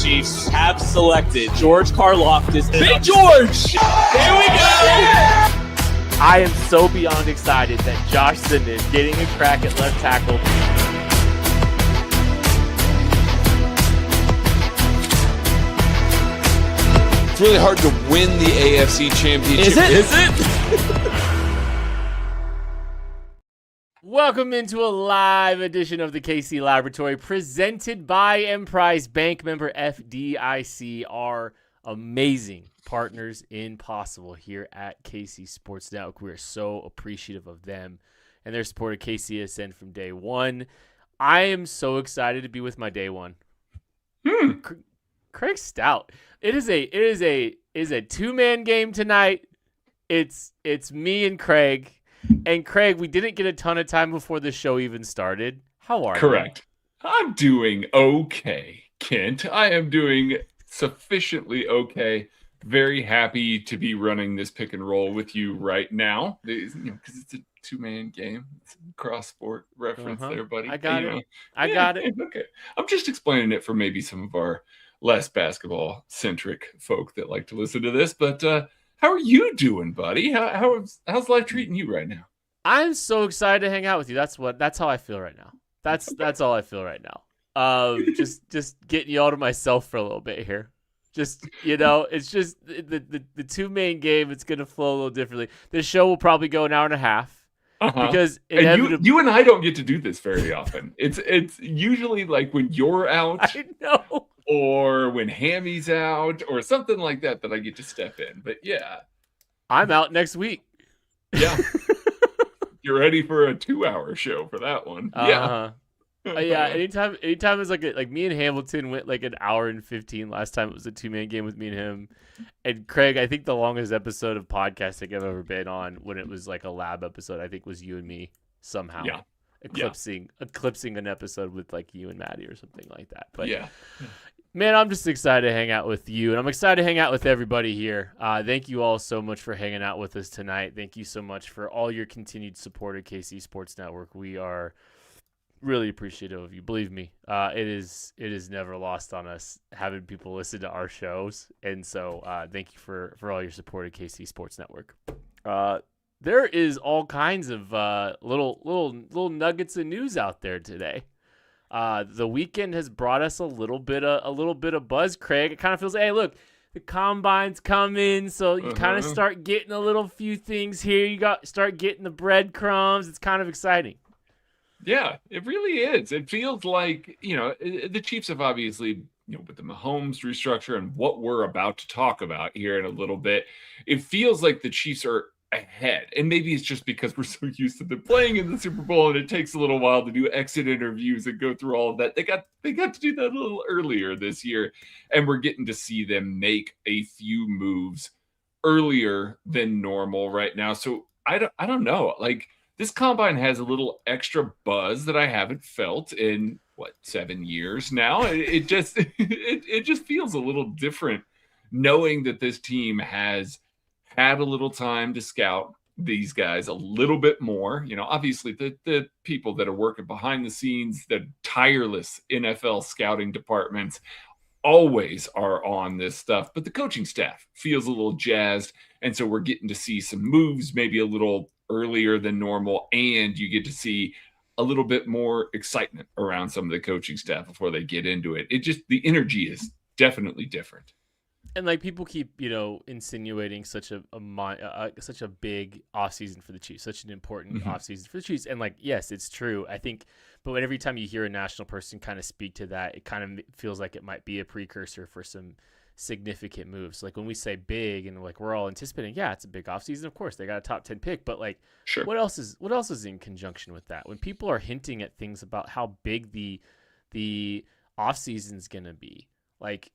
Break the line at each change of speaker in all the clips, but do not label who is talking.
Chiefs have selected George Karlaftis. Big George! There we go!
I am so beyond excited that Josh Zimmer is getting a crack at left tackle.
It's really hard to win the AFC Championship.
Is it?
Welcome into a live edition of the KC Laboratory presented by Emprise Bank, member FDIC, our amazing partners in Possible here at KC Sports Network. We are so appreciative of them and their support of KCSN from day one. I am so excited to be with my day one. Craig Stout. It is a two-man game tonight. It's me and Craig. And Craig, we didn't get a ton of time before the show even started. How are you?
Correct. I'm doing okay, Kent. I am doing sufficiently okay. Very happy to be running this pick and roll with you right now. Because it's a two-man game. It's a cross-sport reference there, buddy.
I got it. I got it.
Okay. I'm just explaining it for maybe some of our less basketball-centric folk that like to listen to this. But how are you doing, buddy? How's life treating you right now?
I'm so excited to hang out with you. That's how I feel right now. That's all I feel right now. Just getting you all to myself for a little bit here. Just, it's just the two main game. It's going to flow a little differently. This show will probably go an hour and a half because
you and I don't get to do this very often. It's usually like when you're out.
I know.
Or when Hammy's out or something like that I get to step in. But yeah.
I'm out next week.
Yeah. You're ready for a 2-hour show for that one. Yeah.
Yeah. Anytime it's like me and Hamilton went like an hour and 15 last time. It was a two-man game with me and him. And Craig, I think the longest episode of podcasting I've ever been on when it was like a lab episode, I think was you and me somehow.
Yeah.
Eclipsing an episode with like you and Maddie or something like that. But
yeah.
Man, I'm just excited to hang out with you, and I'm excited to hang out with everybody here. Thank you all so much for hanging out with us tonight. Thank you so much for all your continued support of KC Sports Network. We are really appreciative of you. Believe me, it is never lost on us having people listen to our shows, and so thank you for all your support of KC Sports Network. There is all kinds of little nuggets of news out there today. The weekend has brought us a little bit of buzz, Craig. It kind of feels like, hey, look, the combine's coming, so you kind of start getting a little few things here. You start getting the breadcrumbs. It's kind of exciting.
Yeah, it really is. It feels like, the Chiefs have obviously, with the Mahomes restructure and what we're about to talk about here in a little bit, it feels like the Chiefs are ahead. And maybe it's just because we're so used to them playing in the Super Bowl and it takes a little while to do exit interviews and go through all of that. They got to do that a little earlier this year, and we're getting to see them make a few moves earlier than normal right now. So I don't know. Like, this combine has a little extra buzz that I haven't felt in 7 years now. It just feels a little different knowing that this team has had a little time to scout these guys a little bit more. Obviously the people that are working behind the scenes, the tireless NFL scouting departments always are on this stuff, but the coaching staff feels a little jazzed. And so we're getting to see some moves, maybe a little earlier than normal. And you get to see a little bit more excitement around some of the coaching staff before they get into it. The energy is definitely different.
And like people keep, insinuating such a big offseason for the Chiefs, such an important offseason for the Chiefs. And like, yes, it's true. I think, but every time you hear a national person kind of speak to that, it kind of feels like it might be a precursor for some significant moves. Like when we say big and like we're all anticipating, yeah, it's a big offseason. Of course, they got a top 10 pick, but like,
sure.
What else is in conjunction with that? When people are hinting at things about how big the offseason is going to be, like,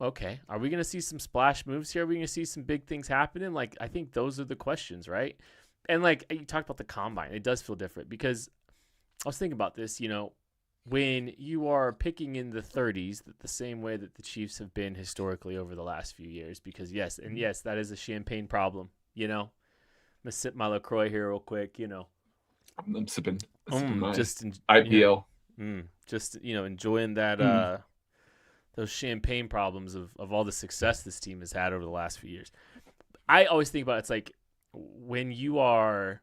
okay, are we going to see some splash moves here? Are we going to see some big things happening? Like, I think those are the questions, right? And like you talked about the combine, it does feel different because I was thinking about this, when you are picking in the 30s, the same way that the Chiefs have been historically over the last few years, because yes, that is a champagne problem, I'm going to sip my LaCroix here real quick,
I'm sipping
just
IPL.
just, enjoying that, those champagne problems of all the success this team has had over the last few years. I always think about it's like when you are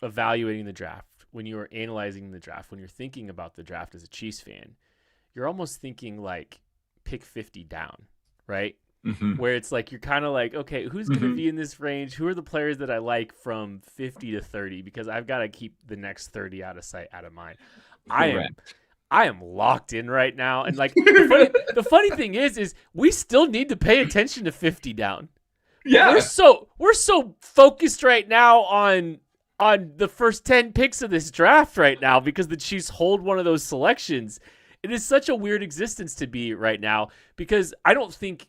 evaluating the draft, when you are analyzing the draft, when you're thinking about the draft as a Chiefs fan, you're almost thinking like pick 50 down, right? Where it's like you're kind of like, okay, who's going to be in this range? Who are the players that I like from 50 to 30? Because I've got to keep the next 30 out of sight, out of mind. I am locked in right now, and like the funny thing is we still need to pay attention to 50 down.
Yeah,
we're so focused right now on the first 10 picks of this draft right now because the Chiefs hold one of those selections. It is such a weird existence to be right now because I don't think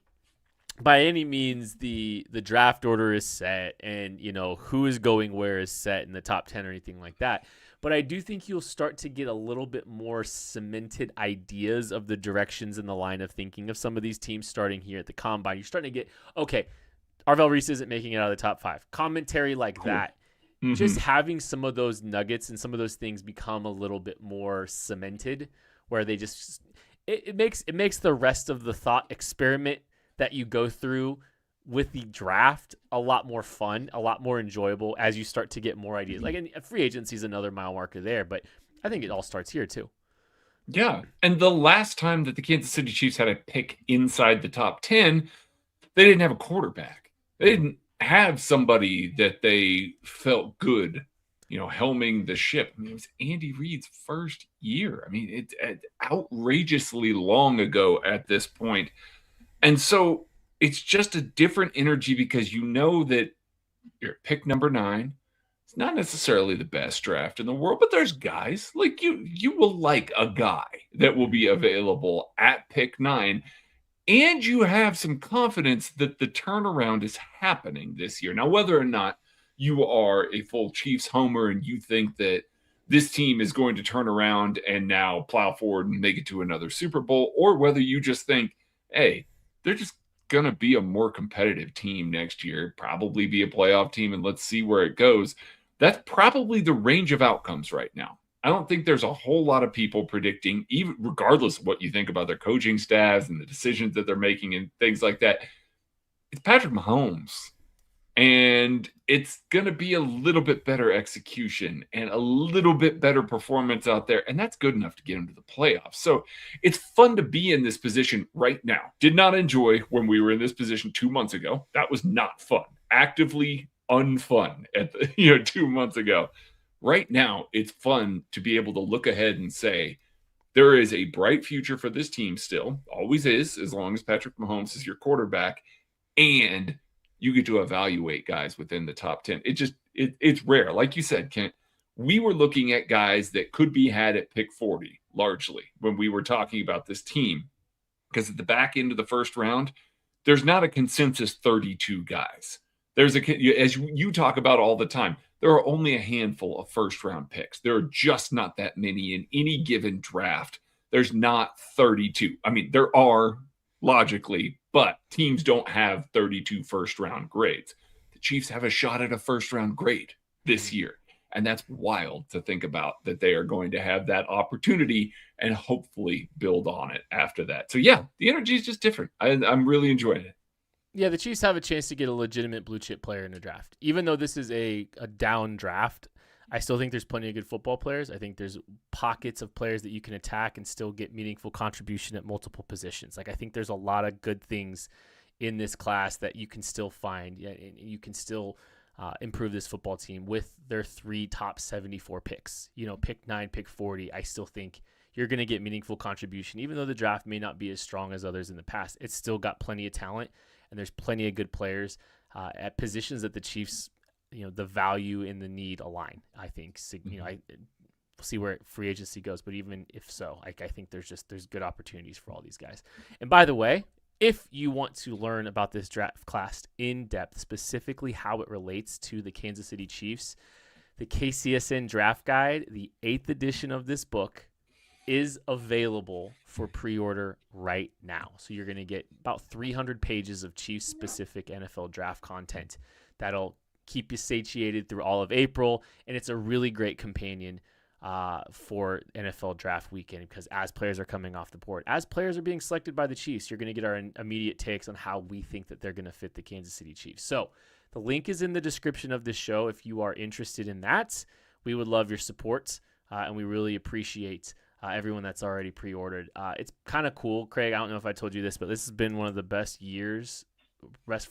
by any means the draft order is set and, you know, who is going where is set in the top 10 or anything like that. But I do think you'll start to get a little bit more cemented ideas of the directions and the line of thinking of some of these teams starting here at the Combine. You're starting to get, okay, Arvell Reese isn't making it out of the top 5. Commentary like that. Just having some of those nuggets and some of those things become a little bit more cemented where they just it makes the rest of the thought experiment that you go through with the draft a lot more fun, a lot more enjoyable as you start to get more ideas. Like, and free agency is another mile marker there, but I think it all starts here too.
Yeah. And the last time that the Kansas City Chiefs had a pick inside the top 10, they didn't have a quarterback. They didn't have somebody that they felt good, you know, helming the ship. I mean, it was Andy Reid's first year. I mean, it's outrageously long ago at this point. And so it's just a different energy because you know that you're at pick number 9. It's not necessarily the best draft in the world, but there's guys like you will like a guy that will be available at pick 9. And you have some confidence that the turnaround is happening this year. Now, whether or not you are a full Chiefs homer and you think that this team is going to turn around and now plow forward and make it to another Super Bowl, or whether you just think, hey, they're just going to be a more competitive team next year, probably be a playoff team, and let's see where it goes. That's probably the range of outcomes right now. I don't think there's a whole lot of people predicting, even regardless of what you think about their coaching staffs and the decisions that they're making and things like that. It's Patrick Mahomes. And it's going to be a little bit better execution and a little bit better performance out there. And that's good enough to get him to the playoffs. So it's fun to be in this position right now. Did not enjoy when we were in this position 2 months ago. That was not fun. Actively unfun at 2 months ago. Right now, it's fun to be able to look ahead and say, there is a bright future for this team still. Always is, as long as Patrick Mahomes is your quarterback. And you get to evaluate guys within the top 10. It's rare. Like you said, Kent, we were looking at guys that could be had at pick 40, largely, when we were talking about this team. Because at the back end of the first round, there's not a consensus 32 guys. As you talk about all the time, there are only a handful of first-round picks. There are just not that many in any given draft. There's not 32. I mean, there are, logically, but teams don't have 32 first-round grades. The Chiefs have a shot at a first-round grade this year, and that's wild to think about that they are going to have that opportunity and hopefully build on it after that. So, yeah, the energy is just different. I'm really enjoying it.
Yeah, the Chiefs have a chance to get a legitimate blue chip player in the draft. Even though this is a down draft, I still think there's plenty of good football players. I think there's pockets of players that you can attack and still get meaningful contribution at multiple positions. Like, I think there's a lot of good things in this class that you can still find. You can still improve this football team with their 3 top 74 picks. Pick 9, pick 40. I still think you're going to get meaningful contribution. Even though the draft may not be as strong as others in the past, it's still got plenty of talent. And there's plenty of good players at positions that the Chiefs, the value and the need align. I think, we'll see where free agency goes, but even if so, I think there's good opportunities for all these guys. And by the way, if you want to learn about this draft class in depth, specifically how it relates to the Kansas City Chiefs, the KCSN Draft Guide, the 8th edition of this book, is available for pre-order right now. So you're going to get about 300 pages of Chiefs-specific NFL draft content that'll keep you satiated through all of April, and it's a really great companion for NFL draft weekend, because as players are coming off the board, as players are being selected by the Chiefs, you're going to get our immediate takes on how we think that they're going to fit the Kansas City Chiefs. So the link is in the description of this show. If you are interested in that, we would love your support, and we really appreciate everyone that's already pre-ordered. It's kind of cool, Craig. I don't know if I told you this, but this has been one of the best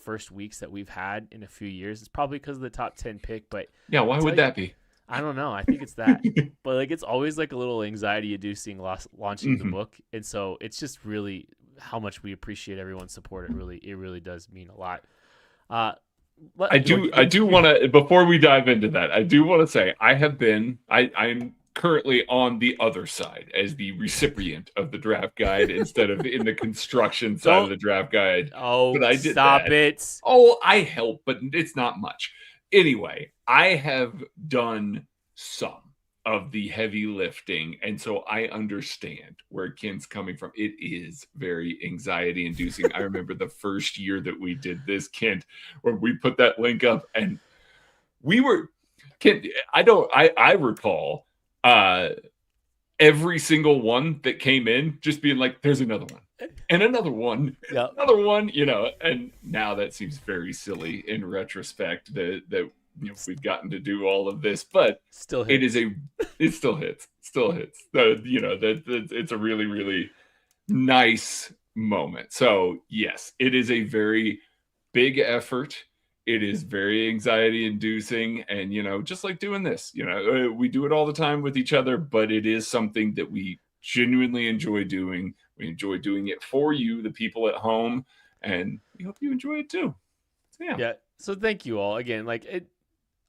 first weeks that we've had in a few years. It's probably because of the top 10 pick, but
yeah, why would that be?
I don't know. I think it's that. But like, it's always like a little anxiety-inducing launching the book, and so it's just really how much we appreciate everyone's support. It really does mean a lot. I
do want to, before we dive into that, I do want to say I'm currently on the other side as the recipient of the draft guide instead of in the construction side of the draft guide.
Oh,
but I did
stop
that.
it.
Oh, I help, but it's not much. Anyway, I have done some of the heavy lifting, and so I understand where Ken's coming from. It is very anxiety inducing. I remember the first year that we did this, Ken, when we put that link up, and we were, Ken, I recall every single one that came in just being like, there's another one and another one,
yep.
Another one, and now that seems very silly in retrospect that we've gotten to do all of this, but
still hits.
It still hits. It's a really, really nice moment. So yes, it is a very big effort. It is very anxiety inducing, and just like doing this, we do it all the time with each other, but it is something that we genuinely enjoy doing. We enjoy doing it for you, the people at home, and we hope you enjoy it too. So,
yeah. So thank you all again.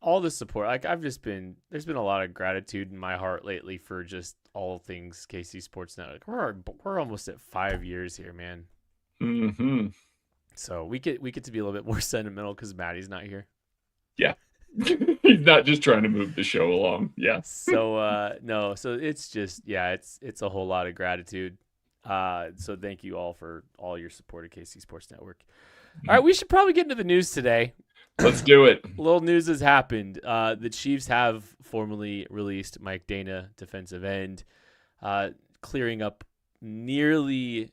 All the support. There's been a lot of gratitude in my heart lately for just all things KC Sports Network. We're almost at 5 years here, man.
Mm-hmm.
So we get to be a little bit more sentimental because Maddie's not here.
Yeah. He's not just trying to move the show along. Yeah.
So no. So it's just it's a whole lot of gratitude. So thank you all for all your support of KC Sports Network. All right, we should probably get into the news today.
Let's do it.
A little news has happened. The Chiefs have formally released Mike Danna, defensive end, clearing up nearly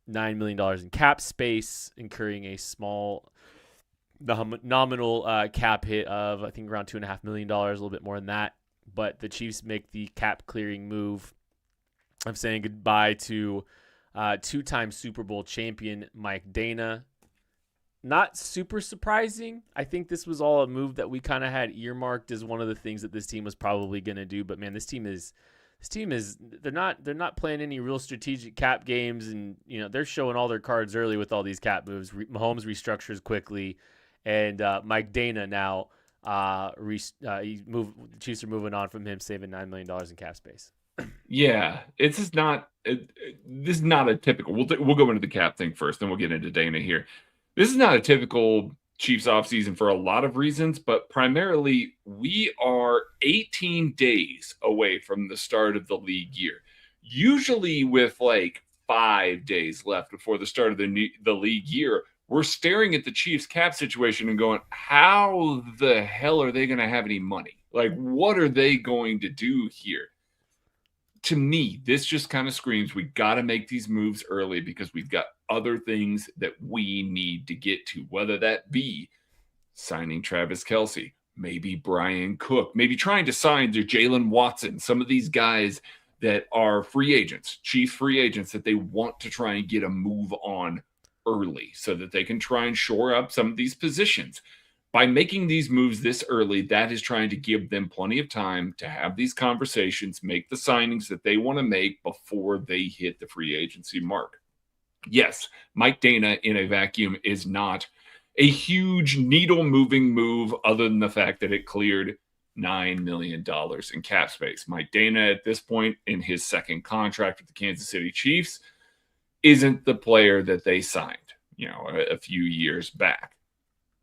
$9 million in cap space, incurring a small nominal cap hit of, I think, around $2.5 million, a little bit more than that. But the Chiefs make the cap clearing move of saying goodbye to two-time Super Bowl champion Mike Danna. Not super surprising. I think this was all a move that we kind of had earmarked as one of the things that this team was probably going to do. But man, this team is they're not playing any real strategic cap games, and they're showing all their cards early with all these cap moves. Mahomes restructures quickly, and Mike Danna now the Chiefs are moving on from him, saving $9 million in cap space.
Yeah, this is not a typical. We'll go into the cap thing first, then we'll get into Danna here. This is not a typical Chiefs offseason for a lot of reasons, but primarily we are 18 days away from the start of the league year. Usually with 5 days left before the start of the league year, we're staring at the Chiefs cap situation and going, how the hell are they going to have any money? What are they going to do here? To me, this just kind of screams we got to make these moves early because we've got other things that we need to get to, whether that be signing Travis Kelce, maybe Brian Cook, maybe trying to sign to Jalen Watson, some of these guys that are free agents, Chiefs free agents that they want to try and get a move on early so that they can try and shore up some of these positions. By making these moves this early, that is trying to give them plenty of time to have these conversations, make the signings that they want to make before they hit the free agency mark. Yes, Mike Danna in a vacuum is not a huge needle-moving move other than the fact that it cleared $9 million in cap space. Mike Danna, at this point in his second contract with the Kansas City Chiefs, isn't the player that they signed, a few years back.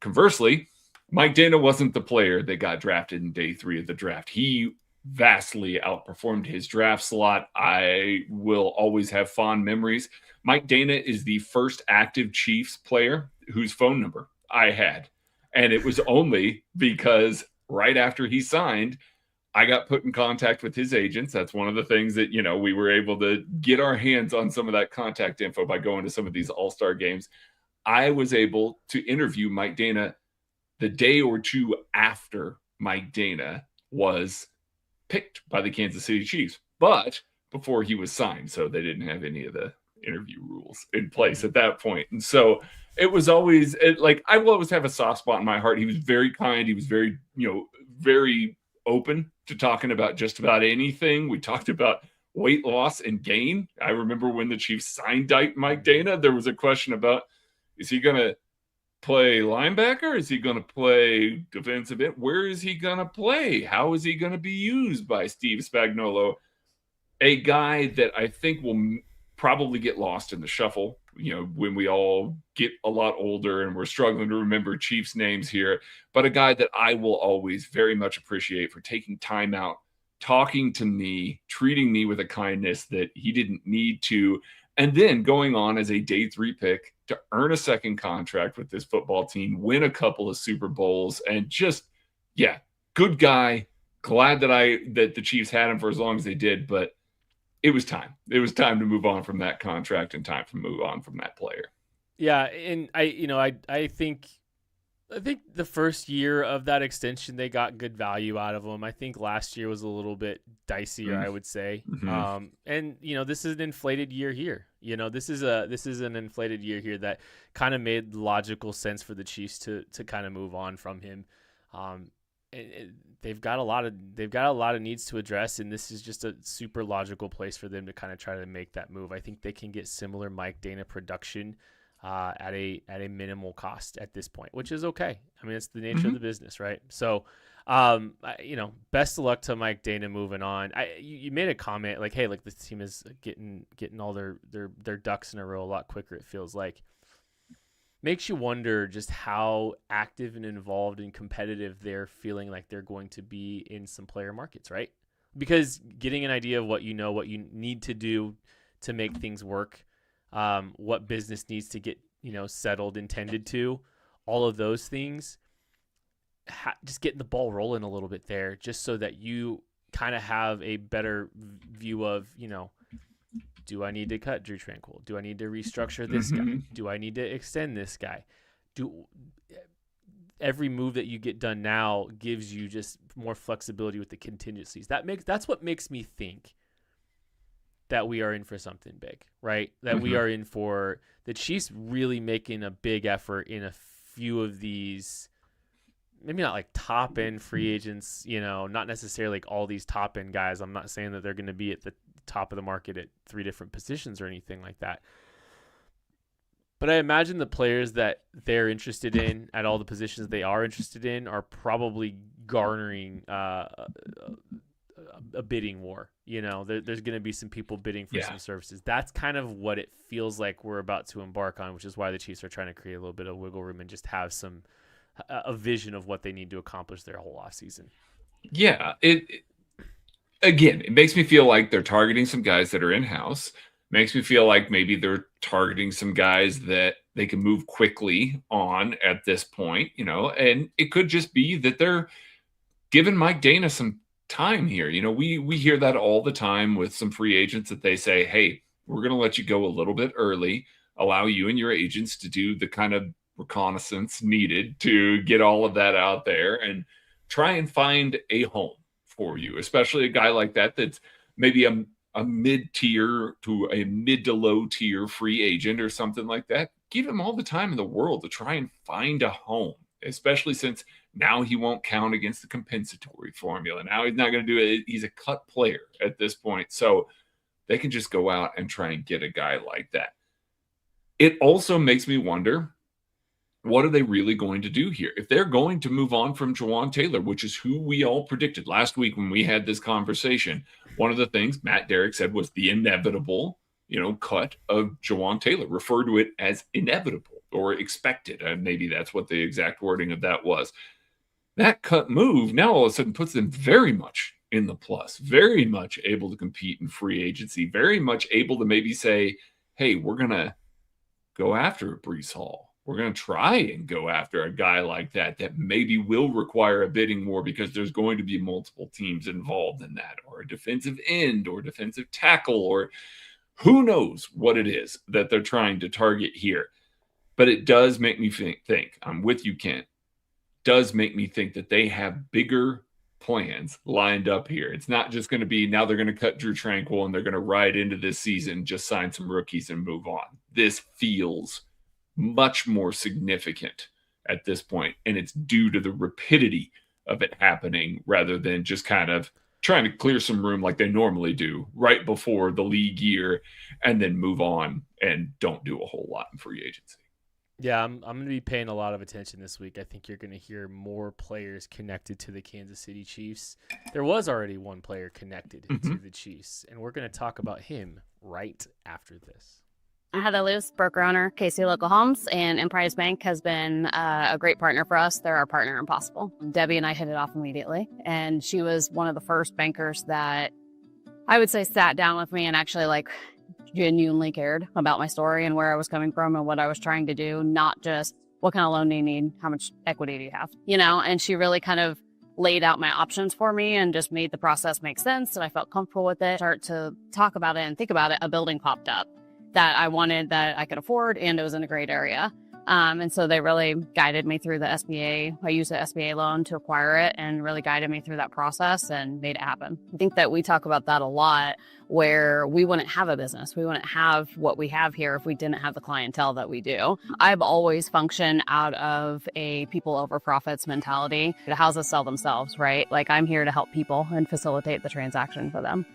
Conversely, Mike Danna wasn't the player that got drafted in day 3 of the draft. He vastly outperformed his draft slot. I will always have fond memories. Mike Danna is the first active Chiefs player whose phone number I had. And it was only because right after he signed, I got put in contact with his agents. That's one of the things that, we were able to get our hands on some of that contact info by going to some of these all-star games. I was able to interview Mike Danna the day or two after Mike Danna was picked by the Kansas City Chiefs, but before he was signed. So they didn't have any of the interview rules in place at that point. And so it was always I will always have a soft spot in my heart. He was very kind. He was very, very open to talking about just about anything. We talked about weight loss and gain. I remember when the Chiefs signed Mike Danna, there was a question about, is he going to play linebacker? Is he going to play defensive end? Where is he going to play? How is he going to be used by Steve Spagnuolo? A guy that I think will probably get lost in the shuffle, when we all get a lot older and we're struggling to remember Chiefs names here, but a guy that I will always very much appreciate for taking time out, talking to me, treating me with a kindness that he didn't need to, and then going on as a day 3 pick to earn a second contract with this football team, win a couple of Super Bowls, and just, good guy. Glad that the Chiefs had him for as long as they did, but it was time. It was time to move on from that contract and time to move on from that player.
Yeah, and I think the first year of that extension they got good value out of him. I think last year was a little bit dicier, I would say.
Mm-hmm.
And this is an inflated year here. This is an inflated year here that kind of made logical sense for the Chiefs to kind of move on from him. They've got a lot of needs to address, and this is just a super logical place for them to kind of try to make that move. I think they can get similar Mike Danna production at a minimal cost at this point, which is okay. I mean, it's the nature of the business, right? So, best of luck to Mike Danna moving on. You made a comment like, hey, like this team is getting all their ducks in a row a lot quicker. It feels like. Makes you wonder just how active and involved and competitive they're feeling like they're going to be in some player markets, right? Because getting an idea of what you need to do to make things work, what business needs to get, settled and tended to, all of those things, just getting the ball rolling a little bit there just so that you kind of have a better view of, do I need to cut Drew Tranquill? Do I need to restructure this guy? Do I need to extend this guy? Every move that you get done now gives you just more flexibility with the contingencies. That's what makes me think that we are in for something big, right? That we are in for the Chiefs really making a big effort in a few of these, maybe not like top end free agents, not necessarily like all these top end guys. I'm not saying that they're going to be at the top of the market at 3 different positions or anything like that. But I imagine the players that they're interested in at all the positions they are interested in are probably garnering a bidding war. There's going to be some people bidding for some services. That's kind of what it feels like we're about to embark on, which is why the Chiefs are trying to create a little bit of wiggle room and just have a vision of what they need to accomplish their whole offseason.
Yeah, it makes me feel like they're targeting some guys that are in-house. Makes me feel like maybe they're targeting some guys that they can move quickly on at this point, and it could just be that they're giving Mike Danna some time here. We hear that all the time with some free agents that they say, hey, we're going to let you go a little bit early, allow you and your agents to do the kind of reconnaissance needed to get all of that out there and try and find a home for you, especially a guy like that that's maybe a mid-tier to a mid to low tier free agent or something like that. Give him all the time in the world to try and find a home, especially since now he won't count against the compensatory formula. Now he's not going to do it. He's a cut player at this point. So they can just go out and try and get a guy like that. It also makes me wonder, what are they really going to do here? If they're going to move on from Jawaan Taylor, which is who we all predicted last week when we had this conversation, one of the things Matt Derrick said was the inevitable, cut of Jawaan Taylor. Refer to it as inevitable or expected. And maybe that's what the exact wording of that was. That cut move now all of a sudden puts them very much in the plus, very much able to compete in free agency, very much able to maybe say, hey, we're going to go after Breece Hall. we're going to try and go after a guy like that maybe will require a bidding war because there's going to be multiple teams involved in that, or a defensive end or defensive tackle, or who knows what it is that they're trying to target here. But it does make me think, I'm with you, Kent, does make me think that they have bigger plans lined up here. It's not just going to be now they're going to cut Drew Tranquill and they're going to ride into this season, just sign some rookies and move on. This feels much more significant at this point, and it's due to the rapidity of it happening rather than just kind of trying to clear some room like they normally do right before the league year and then move on and don't do a whole lot in free agency.
Yeah, I'm going to be paying a lot of attention this week. I think you're going to hear more players connected to the Kansas City Chiefs. There was already one player connected to the Chiefs, and we're going to talk about him right after this.
Heather Luce, broker owner, KC Local Homes, and Emprise Bank has been a great partner for us. They're our partner in Possible. Debbie and I hit it off immediately, and she was one of the first bankers that I would say sat down with me and actually genuinely cared about my story and where I was coming from and what I was trying to do, not just what kind of loan do you need, how much equity do you have, and she really kind of laid out my options for me and just made the process make sense, and I felt comfortable with it. Start to talk about it and think about it, a building popped up that I wanted, that I could afford, and it was in a great area. And so they really guided me through the SBA. I used the SBA loan to acquire it and really guided me through that process and made it happen. I think that we talk about that a lot, where we wouldn't have a business. We wouldn't have what we have here if we didn't have the clientele that we do. I've always functioned out of a people over profits mentality. The houses sell themselves, right? I'm here to help people and facilitate the transaction for them.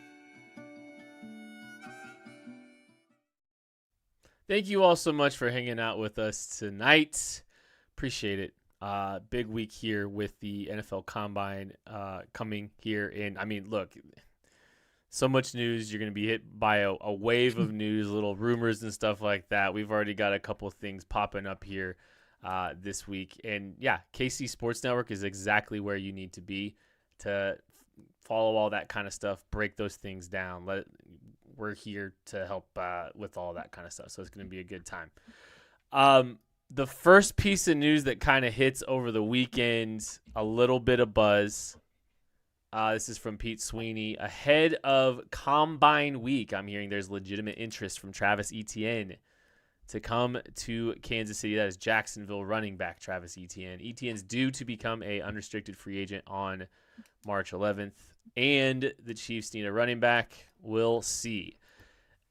Thank you all so much for hanging out with us tonight. Appreciate it. Big week here with the NFL Combine coming here. And look, so much news. You're going to be hit by a wave of news, little rumors and stuff like that. We've already got a couple of things popping up here this week. And yeah, KC Sports Network is exactly where you need to be to follow all that kind of stuff, break those things down. We're here to help with all that kind of stuff. So it's going to be a good time. The first piece of news that kind of hits over the weekend, a little bit of buzz. This is from Pete Sweeney. Ahead of Combine Week, I'm hearing there's legitimate interest from Travis Etienne to come to Kansas City. That is Jacksonville running back Travis Etienne. Etienne's due to become a unrestricted free agent on March 11th. And the Chiefs need a running back. We'll see.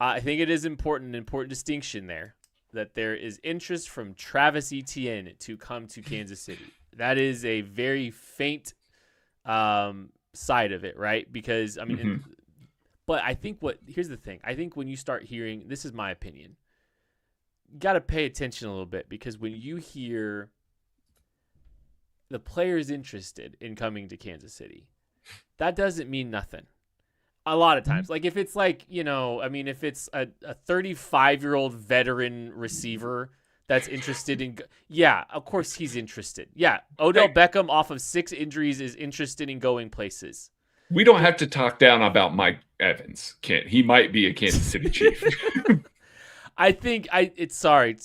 I think it is an important distinction there, that there is interest from Travis Etienne to come to Kansas City. That is a very faint side of it, right? Because, but I think here's the thing. I think when you start hearing, this is my opinion, you got to pay attention a little bit, because when you hear the player is interested in coming to Kansas City, that doesn't mean nothing. A lot of times, if it's if it's a 35-year-old veteran receiver that's interested in, yeah, of course he's interested. Yeah, Odell Beckham off of 6 injuries is interested in going places.
We don't have to talk down about Mike Evans, Kent. He might be a Kansas City Chief.
I think it's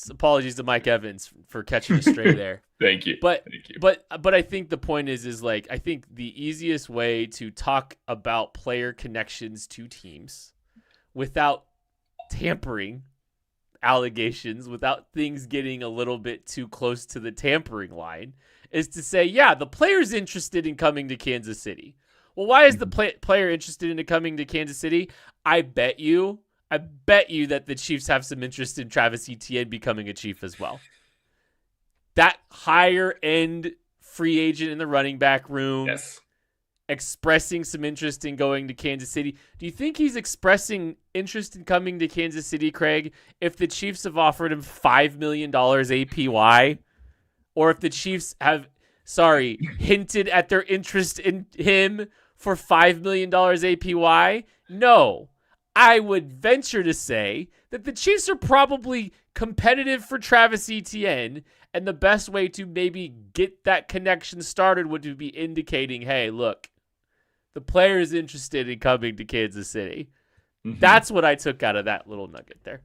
apologies to Mike Evans for catching a stray there.
Thank you.
But
Thank you.
But I think the point is I think the easiest way to talk about player connections to teams without tampering allegations, without things getting a little bit too close to the tampering line, is to say, yeah, the player's interested in coming to Kansas City. Well, why is the player interested in coming to Kansas City? I bet you that the Chiefs have some interest in Travis Etienne becoming a Chief as well. That higher end free agent in the running back room,
yes,
expressing some interest in going to Kansas City. Do you think he's expressing interest in coming to Kansas City, Craig, if the Chiefs have offered him $5 million APY? Or if the Chiefs have, hinted at their interest in him for $5 million APY? No. I would venture to say that the Chiefs are probably competitive for Travis Etienne, and the best way to maybe get that connection started would be indicating, hey, look, the player is interested in coming to Kansas City. Mm-hmm. That's what I took out of that little nugget there.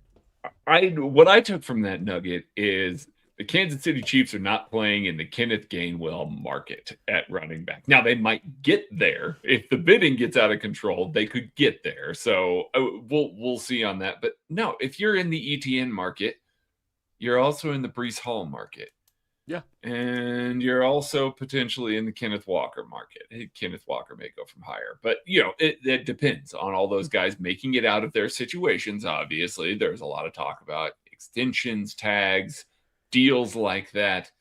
What I took from that nugget is the Kansas City Chiefs are not playing in the Kenneth Gainwell market at running back. Now, they might get there. If the bidding gets out of control, they could get there. So we'll see on that. But no, if you're in the Etienne market, you're also in the Breece Hall market.
Yeah.
And you're also potentially in the Kenneth Walker market. Kenneth Walker may go from higher. But, it depends on all those guys making it out of their situations, obviously. There's a lot of talk about extensions, tags, deals like that.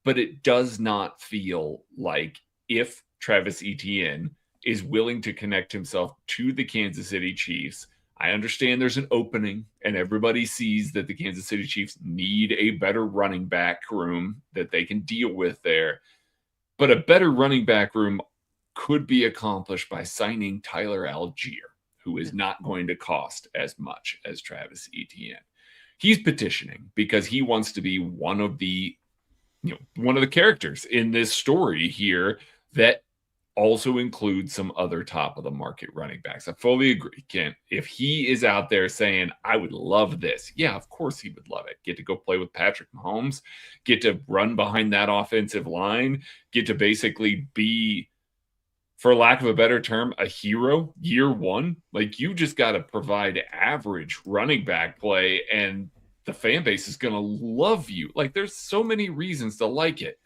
But it does not feel like if Travis Etienne is willing to connect himself to the Kansas City Chiefs, I understand there's an opening and everybody sees that the Kansas City Chiefs need a better running back room that they can deal with there. But a better running back room could be accomplished by signing Tyler Algier, who is not going to cost as much as Travis Etienne. He's petitioning because he wants to be one of the characters in this story here that also includes some other top of the market running backs. I fully agree, Kent. If he is out there saying, I would love this, yeah, of course he would love it. Get to go play with Patrick Mahomes, get to run behind that offensive line, get to basically be, for lack of a better term, a hero year one. Like, you just got to provide average running back play and the fan base is going to love you. Like, there's so many reasons to like it.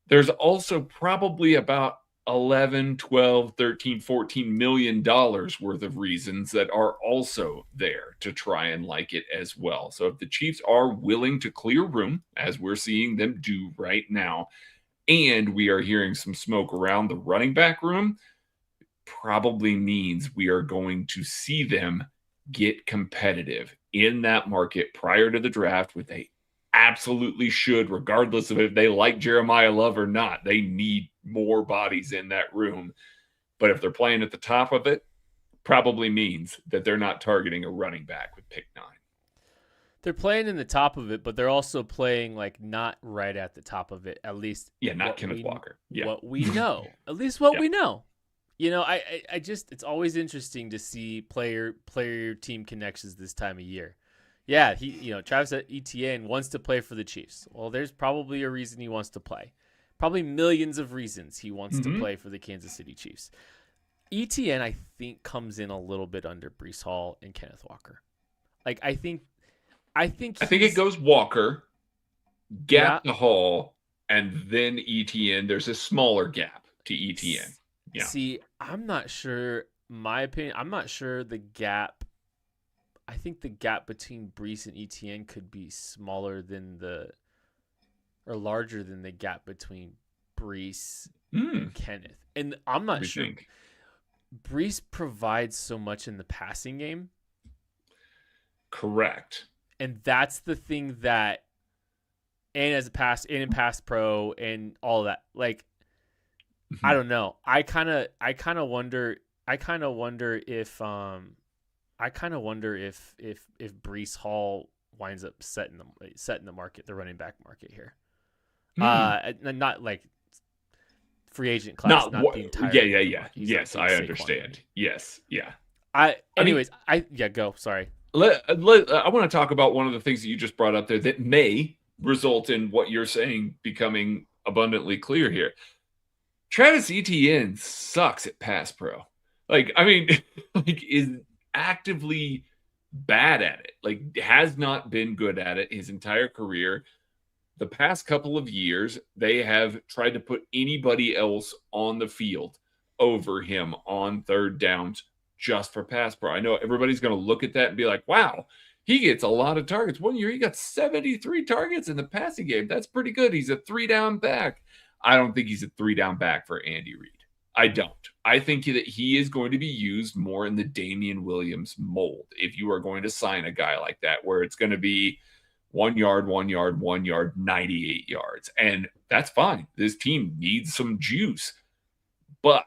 There's also probably about 11, 12, 13, 14 million dollars worth of reasons that are also there to try and like it as well. So if the Chiefs are willing to clear room, as we're seeing them do right now, and we are hearing some smoke around the running back room, probably means we are going to see them get competitive in that market prior to the draft, which they absolutely should, regardless of if they like Jeremiah Love or not. They need more bodies in that room. But if they're playing at the top of it, probably means that they're not targeting a running back with pick 9.
They're playing in the top of it, but they're also playing like not right at the top of it, at least.
Yeah, not Kenneth Walker. Yeah.
What we know, at least what we know. I just, it's always interesting to see player team connections this time of year. Yeah, Travis Etienne wants to play for the Chiefs. Well, there's probably a reason he wants to play. Probably millions of reasons he wants to play for the Kansas City Chiefs. Etienne, I think, comes in a little bit under Breece Hall and Kenneth Walker. Like, I think it goes Walker,
gap to Hall, and then Etienne. There's a smaller gap to Etienne. Yeah.
See, I'm not sure. My opinion, I'm not sure the gap. I think the gap between Breece and Etienne could be smaller than or larger than the gap between Breece and Kenneth. And I'm not sure. Breece provides so much in the passing game.
Correct.
And that's the thing that, and as a pass, and in pass pro and all that, like, I don't know. I kind of wonder if Breece Hall winds up setting the market, the running back market here. Not like free agent class, not the entire.
Yeah. Yes, I understand. Yes, yeah.
Go. Sorry.
I want to talk about one of the things that you just brought up there that may result in what you're saying becoming abundantly clear here. Travis Etienne sucks at pass pro. Is actively bad at it. Has not been good at it his entire career. The past couple of years, they have tried to put anybody else on the field over him on third downs just for pass pro. I know everybody's going to look at that and be like, wow, he gets a lot of targets. One year he got 73 targets in the passing game. That's pretty good. He's a 3-down back. I don't think he's a 3-down back for Andy Reid. I don't. I think that he is going to be used more in the Damian Williams mold. If you are going to sign a guy like that, where it's going to be 1 yard, 1 yard, 1 yard, 98 yards. And that's fine. This team needs some juice. But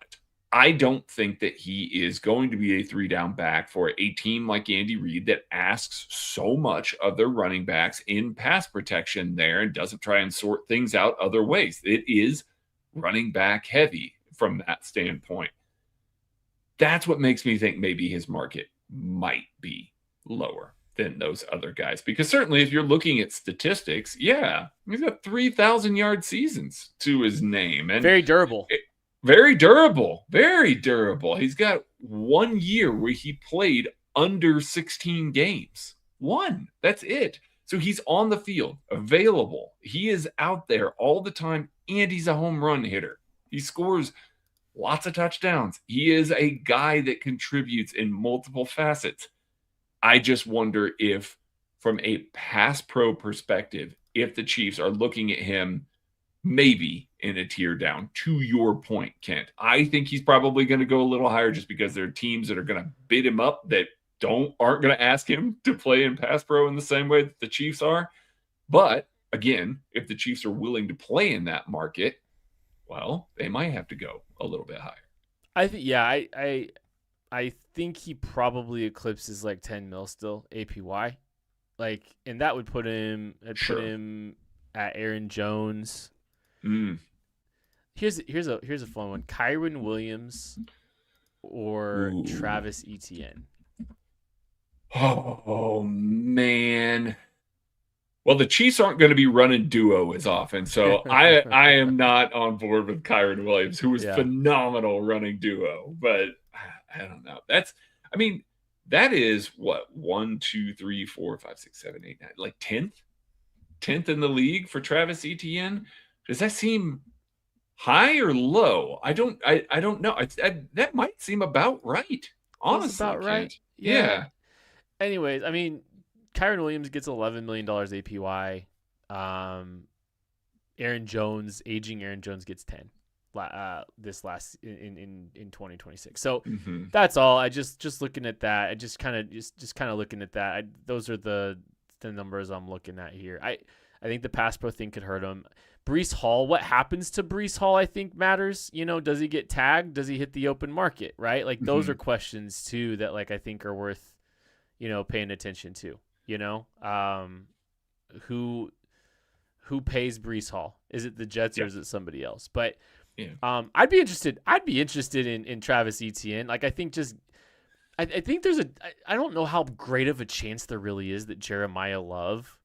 I don't think that he is going to be a 3-down back for a team like Andy Reid that asks so much of their running backs in pass protection there and doesn't try and sort things out other ways. It is running back heavy from that standpoint. That's what makes me think maybe his market might be lower. than those other guys. Because certainly if you're looking at statistics, yeah, he's got 3,000-yard seasons to his name. And
very durable.
Very durable. Very durable. He's got 1 year where he played under 16 games. One. That's it. So he's on the field, available. He is out there all the time, and he's a home run hitter. He scores lots of touchdowns. He is a guy that contributes in multiple facets. I just wonder if, from a pass pro perspective, if the Chiefs are looking at him maybe in a tier down. To your point, Kent, I think he's probably going to go a little higher just because there are teams that are going to bid him up that aren't going to ask him to play in pass pro in the same way that the Chiefs are. But again, if the Chiefs are willing to play in that market, well, they might have to go a little bit higher.
I think, yeah, I think he probably eclipses like 10 mil still APY, like, and that would put him put him at Aaron Jones. Here's a fun one: Kyron Williams or Travis Etienne.
Oh man. Well, the Chiefs aren't going to be running duo as often, so I am not on board with Kyron Williams, who was phenomenal running duo. But I don't know. That is what 1, 2, 3, 4, 5, 6, 7, 8, 9, like 10th in the league for Travis Etienne. Does that seem high or low? I don't know. That might seem about right. Honestly,
that's about right.
Yeah.
Anyways, I mean, Kyron Williams gets $11 million APY. Aging Aaron Jones gets 10 this last in 2026. So that's all. I just looking at that. I just kind of looking at that. Those are the numbers I'm looking at here. I think the pass pro thing could hurt him. Breece Hall, what happens to Breece Hall, I think matters. You know, does he get tagged? Does he hit the open market? Right? Like those are questions too that like I think are worth, you know, paying attention to. You know, who pays Breece Hall? Is it the Jets or is it somebody else? But I'd be interested in Travis Etienne. Like I think I think I don't know how great of a chance there really is that Jeremiah Love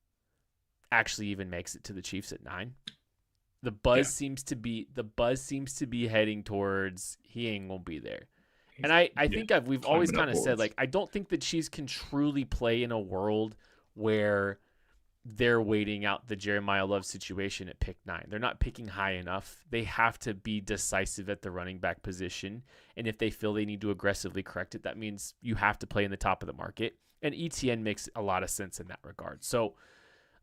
actually even makes it to the Chiefs at 9. The buzz seems to be heading towards he ain't gonna be there. And I think we've always kind of said, like, I don't think the Chiefs can truly play in a world where they're waiting out the Jeremiah Love situation at pick 9. They're not picking high enough. They have to be decisive at the running back position. And if they feel they need to aggressively correct it, that means you have to play in the top of the market. And Etienne makes a lot of sense in that regard. So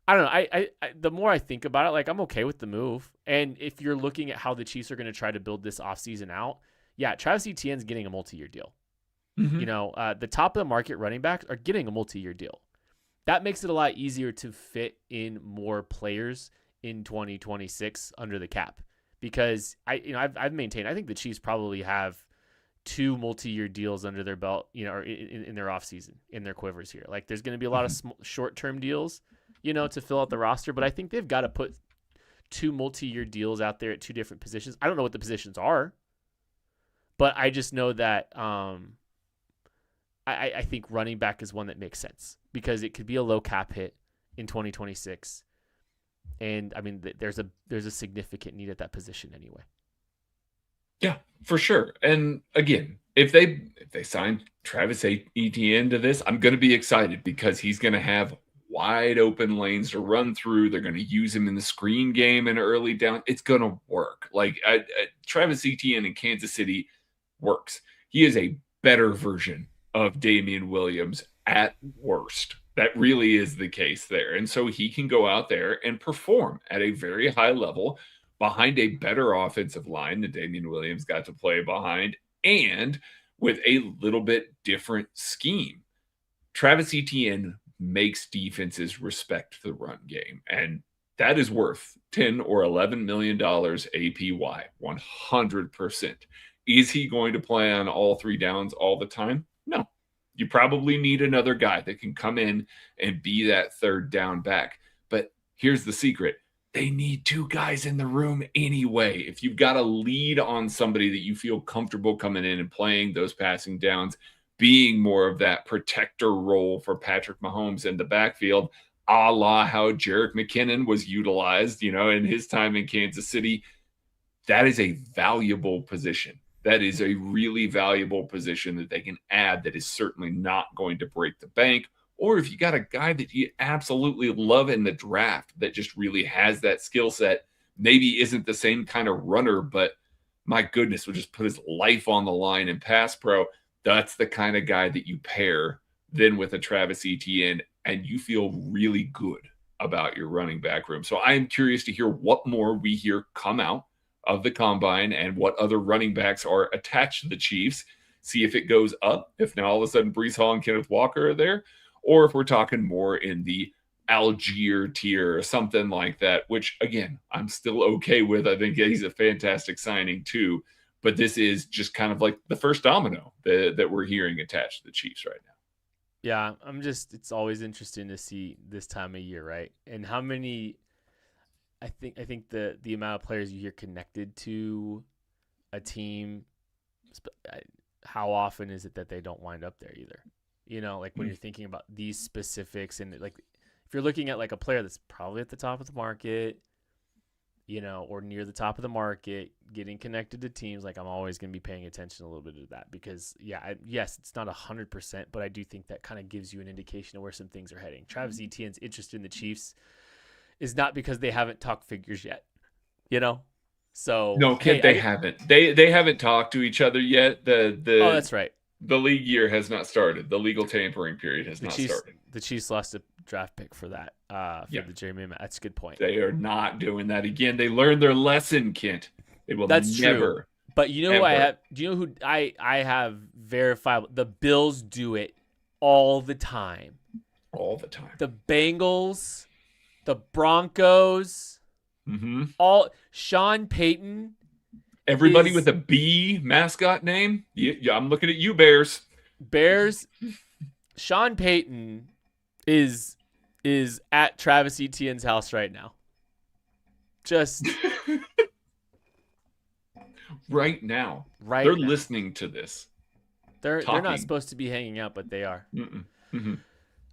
I don't know. I the more I think about it, like, I'm okay with the move. And if you're looking at how the Chiefs are going to try to build this offseason out, yeah, Travis Etienne's getting a multi-year deal. You know, the top of the market running backs are getting a multi-year deal. That makes it a lot easier to fit in more players in 2026 under the cap, because I've maintained, I think the Chiefs probably have 2 multi-year deals under their belt, you know, or in their offseason, in their quivers here. Like there's going to be a lot of short-term deals, you know, to fill out the roster, but I think they've got to put 2 multi-year deals out there at 2 different positions. I don't know what the positions are, but I just know that I think running back is one that makes sense because it could be a low cap hit in 2026. And I mean, there's a significant need at that position anyway.
Yeah, for sure. And again, if they sign Travis Etienne to this, I'm going to be excited because he's going to have wide open lanes to run through. They're going to use him in the screen game and early down. It's going to work. Like Travis Etienne in Kansas City works. He is a better version of Damian Williams at worst. That really is the case there. And so he can go out there and perform at a very high level behind a better offensive line that Damian Williams got to play behind, and with a little bit different scheme. Travis Etienne makes defenses respect the run game, and that is worth $10 or $11 million APY, 100%. Is he going to play on all 3 downs all the time? No. You probably need another guy that can come in and be that 3rd down back. But here's the secret. They need 2 guys in the room anyway. If you've got a lead on somebody that you feel comfortable coming in and playing those passing downs, being more of that protector role for Patrick Mahomes in the backfield, a la how Jerick McKinnon was utilized, in his time in Kansas City. That is a valuable position. That is a really valuable position that they can add that is certainly not going to break the bank. Or if you got a guy that you absolutely love in the draft that just really has that skill set, maybe isn't the same kind of runner, but my goodness, will just put his life on the line in pass pro. That's the kind of guy that you pair then with a Travis Etienne, and you feel really good about your running back room. So I am curious to hear what more we hear come out of the combine and what other running backs are attached to the Chiefs. See if it goes up, if now all of a sudden Breece Hall and Kenneth Walker are there, or if we're talking more in the Algier tier or something like that, which again, I'm still okay with. I think he's a fantastic signing too, but this is just kind of like the first domino that we're hearing attached to the Chiefs right now.
Yeah, it's always interesting to see this time of year, right? And how many, I think the amount of players you hear connected to a team, how often is it that they don't wind up there either? Like when you're thinking about these specifics, and like if you're looking at like a player that's probably at the top of the market, or near the top of the market, getting connected to teams, like I'm always going to be paying attention a little bit to that because, yes, it's not 100%, but I do think that kind of gives you an indication of where some things are heading. Travis Etienne's interest in the Chiefs is not because they haven't talked figures yet, So
no, Kent, they haven't. They haven't talked to each other yet. Oh,
that's right.
The league year has not started. The legal tampering period has not started.
The Chiefs lost a draft pick for that. The Jeremy. That's a good point.
They are not doing that again. They learned their lesson, Kent. They will
That's
never.
True. But you know who I have? Do you know who I have verifiable? The Bills do it all the time.
All the time.
The Bengals, the Broncos, all Sean Payton.
Everybody with a B mascot name. Yeah, I'm looking at you, Bears.
Sean Payton is at Travis Etienne's house right now. Just
right now.
They're
listening to this.
They're not supposed to be hanging out, but they are.
Mm-hmm.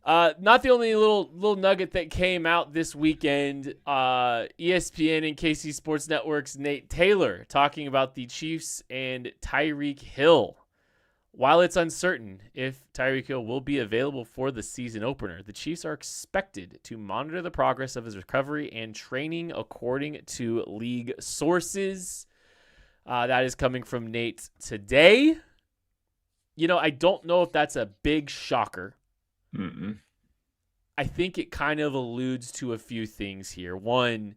Not the only little nugget that came out this weekend. ESPN and KC Sports Network's Nate Taylor talking about the Chiefs and Tyreek Hill. While it's uncertain if Tyreek Hill will be available for the season opener, the Chiefs are expected to monitor the progress of his recovery and training according to league sources. That is coming from Nate today. I don't know if that's a big shocker.
Mm-mm.
I think it kind of alludes to a few things here. One,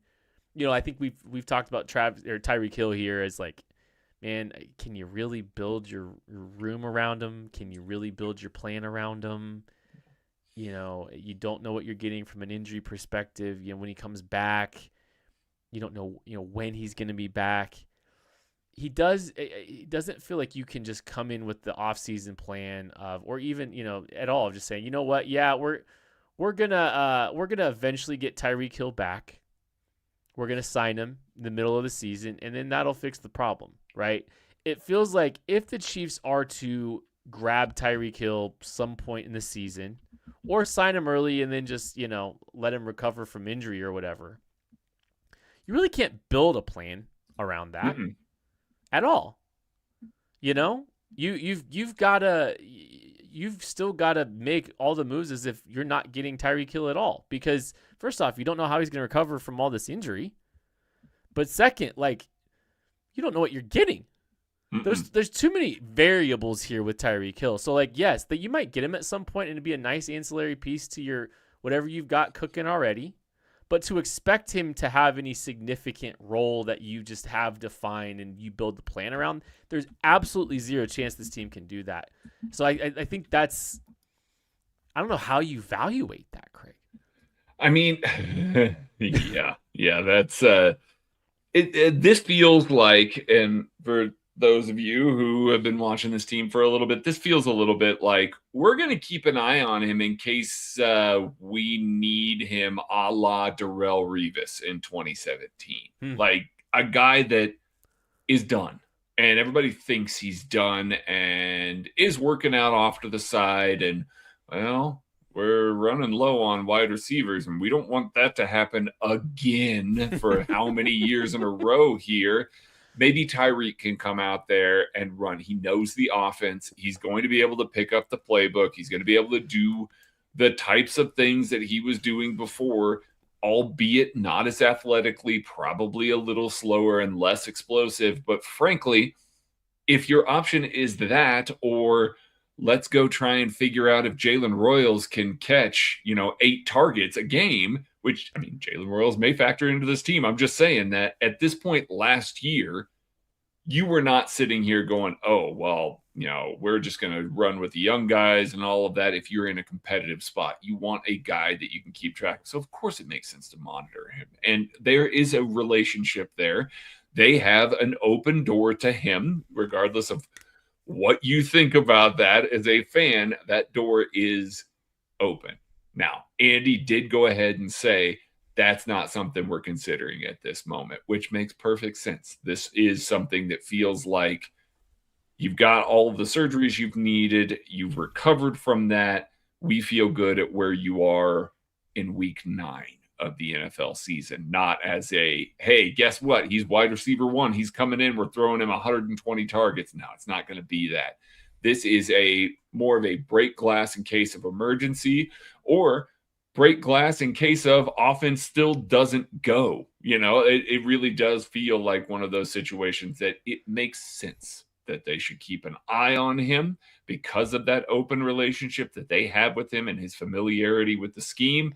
I think we've talked about Tyreek Hill here as like, man, can you really build your room around him? Can you really build your plan around him? You don't know what you're getting from an injury perspective. When he comes back, you don't know, when he's going to be back. It doesn't feel like you can just come in with the off-season plan of, or even, at all, just saying, you know what? Yeah, we're gonna eventually get Tyreek Hill back. We're gonna sign him in the middle of the season, and then that'll fix the problem, right? It feels like if the Chiefs are to grab Tyreek Hill some point in the season, or sign him early and then just, let him recover from injury or whatever, you really can't build a plan around that.
Mm-mm.
At all. You've still got to make all the moves as if you're not getting Tyreek Hill at all, because first off, you don't know how he's going to recover from all this injury, but second, you don't know what you're getting. Mm-mm. There's too many variables here with Tyreek Hill. So yes, that you might get him at some point and it'd be a nice ancillary piece to your whatever you've got cooking already. But to expect him to have any significant role that you just have defined and you build the plan around, there's absolutely zero chance this team can do that. So I think that's – I don't know how you evaluate that, Craig.
I mean, yeah, that's this feels like, and for those of you who have been watching this team for a little bit, this feels a little bit like we're going to keep an eye on him in case we need him, a la Darrelle Revis in 2017. Like a guy that is done and everybody thinks he's done and is working out off to the side. And, well, we're running low on wide receivers, and we don't want that to happen again for how many years in a row here. Maybe Tyreek can come out there and run. He knows the offense. He's going to be able to pick up the playbook. He's going to be able to do the types of things that he was doing before, albeit not as athletically, probably a little slower and less explosive. But frankly, if your option is that, or let's go try and figure out if Jalen Royals can catch, 8 targets a game, which, I mean, Jalen Royals may factor into this team. I'm just saying that at this point last year, you were not sitting here going, oh, well, we're just going to run with the young guys and all of that. If you're in a competitive spot, you want a guy that you can keep track of. So, of course, it makes sense to monitor him. And there is a relationship there. They have an open door to him, regardless of what you think about that as a fan. That door is open. Now, Andy did go ahead and say that's not something we're considering at this moment, which makes perfect sense. This is something that feels like you've got all of the surgeries you've needed. You've recovered from that. We feel good at where you are in week 9 of the NFL season, not as a, hey, guess what? He's wide receiver 1. He's coming in. We're throwing him 120 targets. No, it's not going to be that. This is more of a break glass in case of emergency, or break glass in case of offense still doesn't go. It really does feel like one of those situations that it makes sense that they should keep an eye on him because of that open relationship that they have with him and his familiarity with the scheme.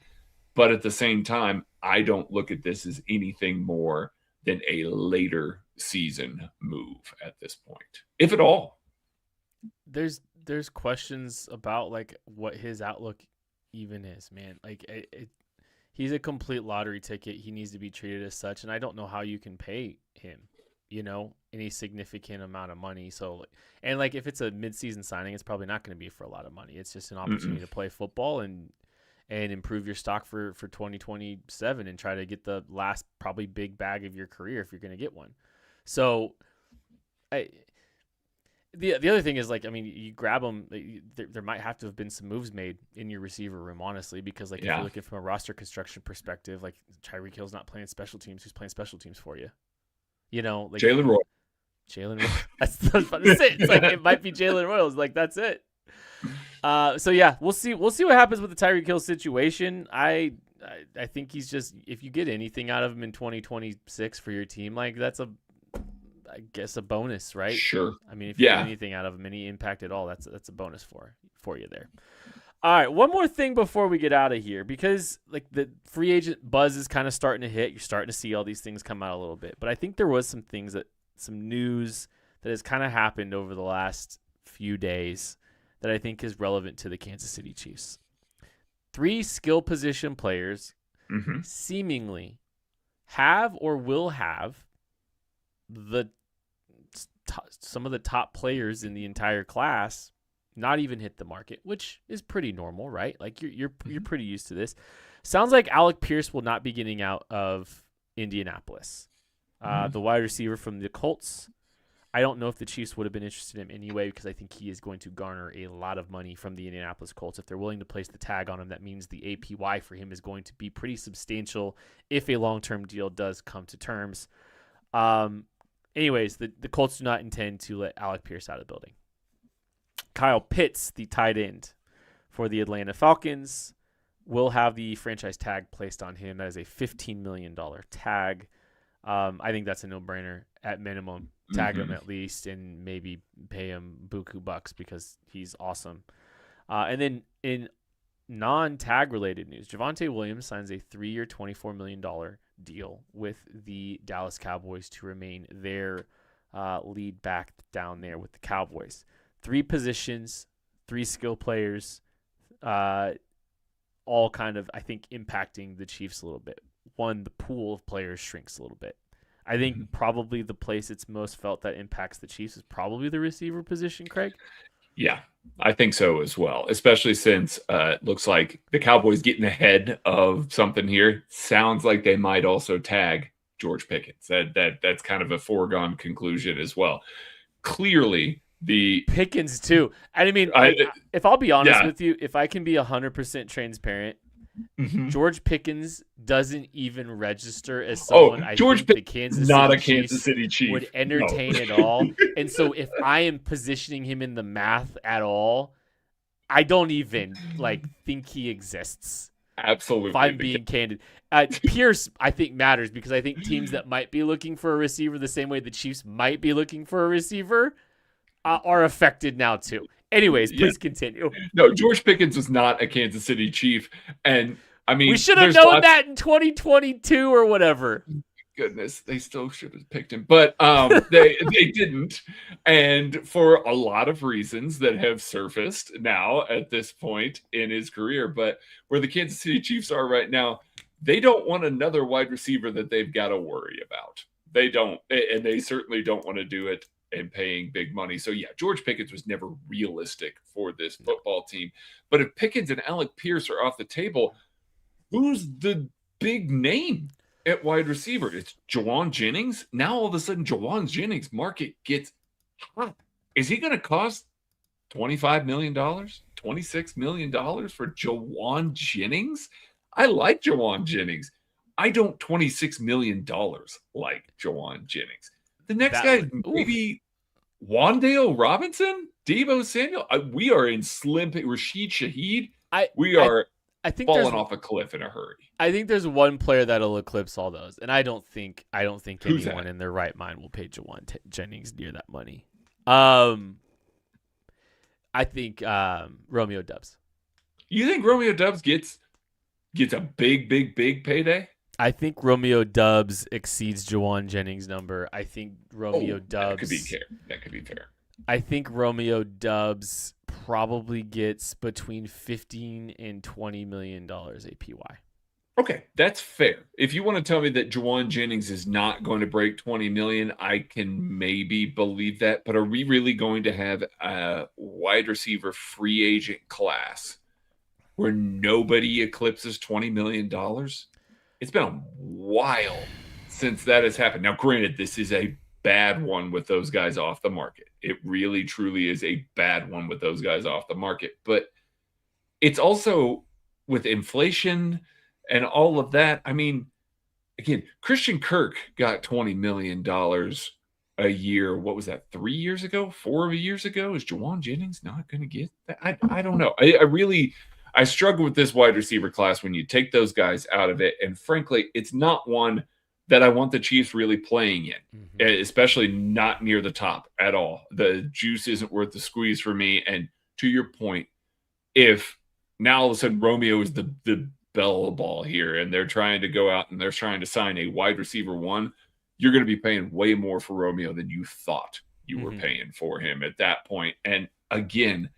But at the same time, I don't look at this as anything more than a later season move at this point, if at all.
There's questions about like what his outlook even is, man. Like he's a complete lottery ticket. He needs to be treated as such, and I don't know how you can pay him, any significant amount of money. So, and like if it's a midseason signing, it's probably not going to be for a lot of money. It's just an opportunity to play football and improve your stock for 2027 and try to get the last probably big bag of your career if you're going to get one. So, the other thing is, like, I mean, you grab them. There might have to have been some moves made in your receiver room, honestly, because if you're looking from a roster construction perspective, like Tyreek Hill's not playing special teams. Who's playing special teams for you? Like
Jalen Royals.
That's it. It's like it might be Jalen Royals. Like that's it. So yeah, we'll see. We'll see what happens with the Tyreek Hill situation. I think he's just, if you get anything out of him in 2026 for your team, like that's I guess a bonus, right?
Sure.
I mean, if you get anything out of him, any impact at all, that's a bonus for you there. All right, one more thing before we get out of here, because like the free agent buzz is kind of starting to hit. You're starting to see all these things come out a little bit, but I think there was some news that has kind of happened over the last few days that I think is relevant to the Kansas City Chiefs. 3 skill position players seemingly have or will have some of the top players in the entire class not even hit the market, which is pretty normal, right? Like you're pretty used to this. Sounds like Alec Pierce will not be getting out of Indianapolis. The wide receiver from the Colts. I don't know if the Chiefs would have been interested in him anyway, because I think he is going to garner a lot of money from the Indianapolis Colts. If they're willing to place the tag on him, that means the APY for him is going to be pretty substantial if a long-term deal does come to terms. Anyways, the Colts do not intend to let Alec Pierce out of the building. Kyle Pitts, the tight end for the Atlanta Falcons, will have the franchise tag placed on him. That is a $15 million tag. I think that's a no-brainer at minimum. Tag him at least and maybe pay him buku bucks because he's awesome. And then in non-tag related news, Javonte Williams signs a 3-year, $24 million deal with the Dallas Cowboys to remain their lead back down there with the Cowboys. 3 positions, 3 skill players, all kind of, I think, impacting the Chiefs a little bit. One, the pool of players shrinks a little bit. I think probably the place it's most felt that impacts the Chiefs is probably the receiver position, Craig.
Yeah, I think so as well, especially since it looks like the Cowboys getting ahead of something here. Sounds like they might also tag George Pickens. That's kind of a foregone conclusion as well. clearly the
Pickens too. And I mean, if I'll be honest with you, if I can be 100% transparent, George Pickens doesn't even register as someone I think the Kansas City Chiefs would entertain at all. And so if I am positioning him in the math at all, I don't even think he exists.
Absolutely.
If I'm being candid. Pierce, I think, matters because I think teams that might be looking for a receiver the same way the Chiefs might be looking for a receiver are affected now too. Anyways, please continue.
No, George Pickens was not a Kansas City Chief. And I mean,
we should have known that in 2022 or whatever.
Goodness, they still should have picked him, but they didn't. And for a lot of reasons that have surfaced now at this point in his career, but where the Kansas City Chiefs are right now, they don't want another wide receiver that they've got to worry about. They don't, and they certainly don't want to do it and paying big money. So yeah, George Pickens was never realistic for this football team. But if Pickens and Alec Pierce are off the table, who's the big name at wide receiver? It's Jawan Jennings. Now all of a sudden, Jawan Jennings' market gets hot. Is he going to cost $25 million, $26 million for Jawan Jennings? I like Jawan Jennings. I don't $26 million like Jawan Jennings. The next guy, maybe Wan'Dale Robinson, Deebo Samuel. We are in slim. Rashid Shaheed. I think falling off a cliff in a hurry.
I think there's one player that'll eclipse all those, and I don't think anyone in their right mind will pay Jawan Jennings near that money. I think Romeo Doubs.
You think Romeo Doubs gets a big payday?
I think Romeo Doubs exceeds Jawan Jennings' number. I think Romeo Doubs.
That could be fair.
I think Romeo Doubs probably gets between $15 and $20 million APY.
Okay, that's fair. If you want to tell me that Jawan Jennings is not going to break 20 million, I can maybe believe that. But are we really going to have a wide receiver free agent class where nobody eclipses $20 million? It's been a while since that has happened. Now, granted, this is a bad one with those guys off the market. It really, truly is a bad one with those guys off the market. But it's also with inflation and all of that. I mean, again, Christian Kirk got $20 million a year. What was that, 3 years ago, 4 years ago? Is Jawan Jennings not going to get that? I don't know. I struggle with this wide receiver class when you take those guys out of it. And frankly, it's not one that I want the Chiefs really playing in, especially not near the top at all. The juice isn't worth the squeeze for me. And to your point, if now all of a sudden Romeo is the bell of the ball here and they're trying to go out and they're trying to sign a wide receiver one, you're going to be paying way more for Romeo than you thought you were paying for him at that point. And again,